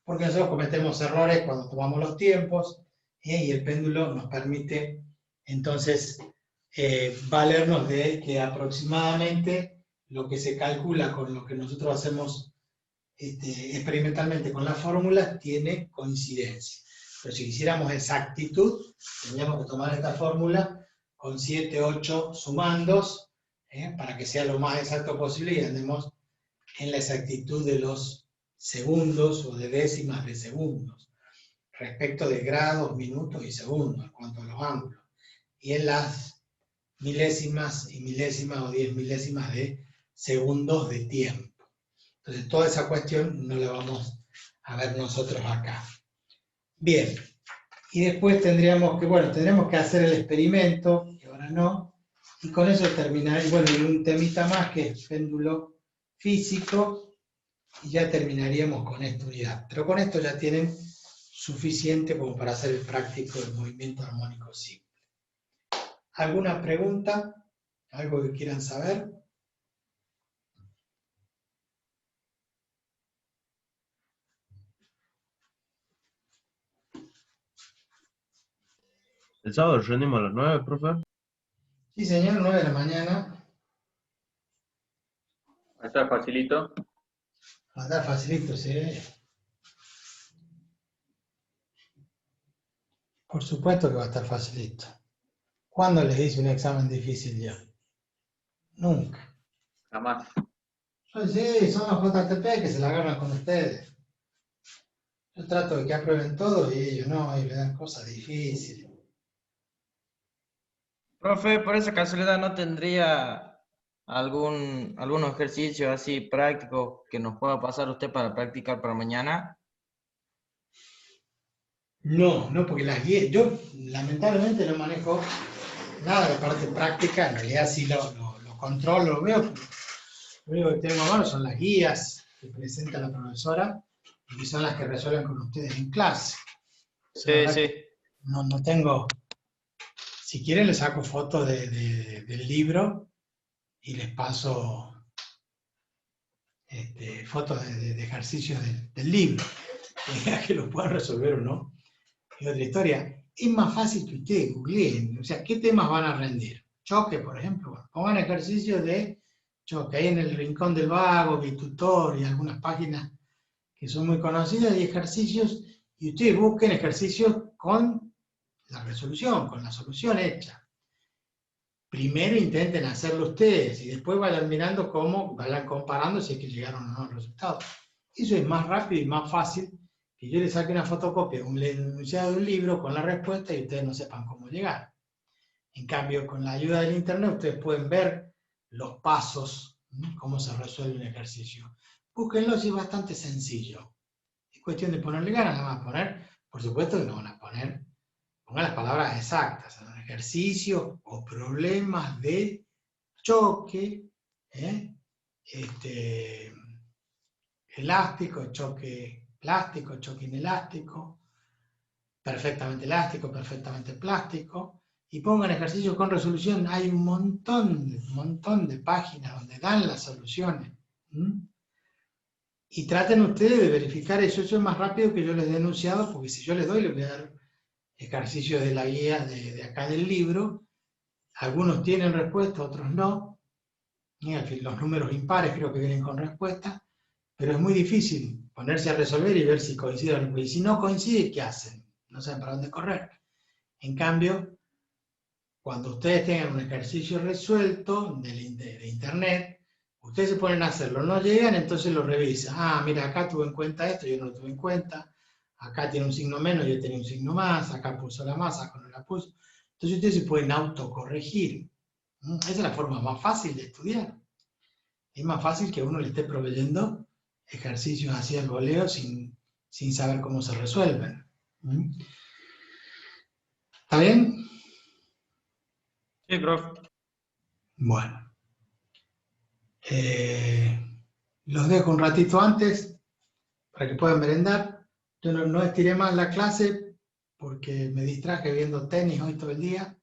porque nosotros cometemos errores cuando tomamos los tiempos y el péndulo nos permite entonces valernos de que aproximadamente lo que se calcula con lo que nosotros hacemos experimentalmente con las fórmulas tiene coincidencia. Pero si quisiéramos exactitud, tendríamos que tomar esta fórmula con 7, 8 sumandos, para que sea lo más exacto posible y andemos en la exactitud de los segundos o de décimas de segundos, respecto de grados, minutos y segundos, en cuanto a los ángulos. Y en las milésimas y milésimas o 10 milésimas de segundos de tiempo. Entonces toda esa cuestión no la vamos a ver nosotros acá. Bien, y después tendríamos que hacer el experimento, que ahora no, y con eso terminar, bueno, y un temita más que es péndulo físico, y ya terminaríamos con esta unidad. Pero con esto ya tienen suficiente como para hacer el práctico del movimiento armónico simple. ¿Alguna pregunta? ¿Algo que quieran saber? El sábado rendimos a las 9, profe. Sí, señor, 9 de la mañana. Está facilito. Va a estar facilito, sí. Por supuesto que va a estar facilito. ¿Cuándo les hice un examen difícil yo? Nunca. Jamás. Sí, son los JTP que se la agarran con ustedes. Yo trato de que aprueben todo y ellos no, y le dan cosas difíciles. Profe, por esa casualidad, ¿no tendría algún ejercicio así práctico que nos pueda pasar usted para practicar para mañana? No, no, porque las guías, yo lamentablemente no manejo nada de parte práctica, en realidad sí lo controlo, lo veo, pero lo único que tengo a mano son las guías que presenta la profesora y que son las que resuelven con ustedes en clase. Sí, sí. No tengo, si quieren les saco fotos del libro y les paso fotos de ejercicios del libro, que lo puedan resolver o no. Es otra historia. Es más fácil que ustedes googleen, o sea, ¿qué temas van a rendir? Choque, por ejemplo. Bueno, pongan ejercicios de choque. Ahí en el Rincón del Vago, Bitutor y algunas páginas que son muy conocidas, y ejercicios, y ustedes busquen ejercicios con la resolución, con la solución hecha. Primero intenten hacerlo ustedes y después vayan mirando cómo, vayan comparando si es que llegaron o no al resultado. Eso es más rápido y más fácil que yo les saque una fotocopia, un enunciado de un libro con la respuesta y ustedes no sepan cómo llegar. En cambio, con la ayuda del internet ustedes pueden ver los pasos, cómo se resuelve un ejercicio. Búsquenlo, si es bastante sencillo. Es cuestión de ponerle ganas, nada más poner, por supuesto que no van a poner, pongan las palabras exactas, un ejercicio o problemas de choque, elástico, choque plástico, choque inelástico, perfectamente elástico, perfectamente plástico, y pongan ejercicios con resolución. Hay un montón de páginas donde dan las soluciones. Y traten ustedes de verificar eso. Eso es más rápido que yo les he denunciado, porque si yo les doy, les voy a dar ejercicios de la guía de acá del libro. Algunos tienen respuesta, otros no. Y al fin, los números impares creo que vienen con respuesta, pero es muy difícil ponerse a resolver y ver si coincide o no. Y si no coincide, ¿qué hacen? No saben para dónde correr. En cambio, cuando ustedes tengan un ejercicio resuelto de internet, ustedes se ponen a hacerlo, no llegan, entonces lo revisan. Ah, mira, acá tuve en cuenta esto, yo no lo tuve en cuenta. Acá tiene un signo menos, yo tenía un signo más. Acá puso la más, acá no la puso. Entonces ustedes se pueden autocorregir. Esa es la forma más fácil de estudiar. Es más fácil que uno le esté proveyendo ejercicios así al voleo sin saber cómo se resuelven. ¿Está bien? Sí, profe. Bueno. Los dejo un ratito antes para que puedan merendar. Yo no estiré más la clase porque me distraje viendo tenis hoy todo el día.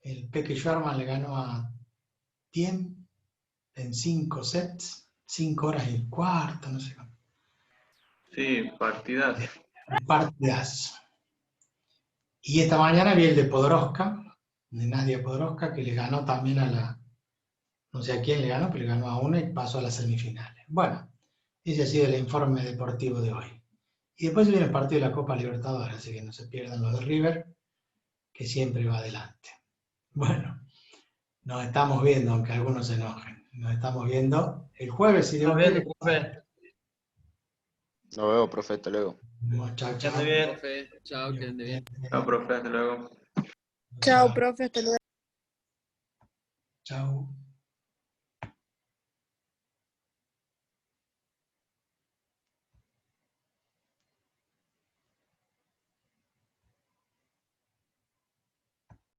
El Peque Schwarman le ganó a Thiem en 5 sets, 5 horas y cuarto, no sé cómo. Sí, partidas. Partidas. Y esta mañana vi el de Podoroska, de Nadia Podoroska, que le ganó también a la, no sé a quién le ganó, pero le ganó a una y pasó a las semifinales. Bueno, ese ha sido el informe deportivo de hoy. Y después viene el partido de la Copa Libertadores, así que no se pierdan los de River, que siempre va adelante. Bueno, nos estamos viendo, aunque algunos se enojen. Nos estamos viendo el jueves, si Dios quiere. Profe. Nos vemos, profe, hasta luego. Chao, Que chao. ande bien. Profe, chao, que ande bien. No, profe, hasta luego. Chao, profe, hasta luego. Chao.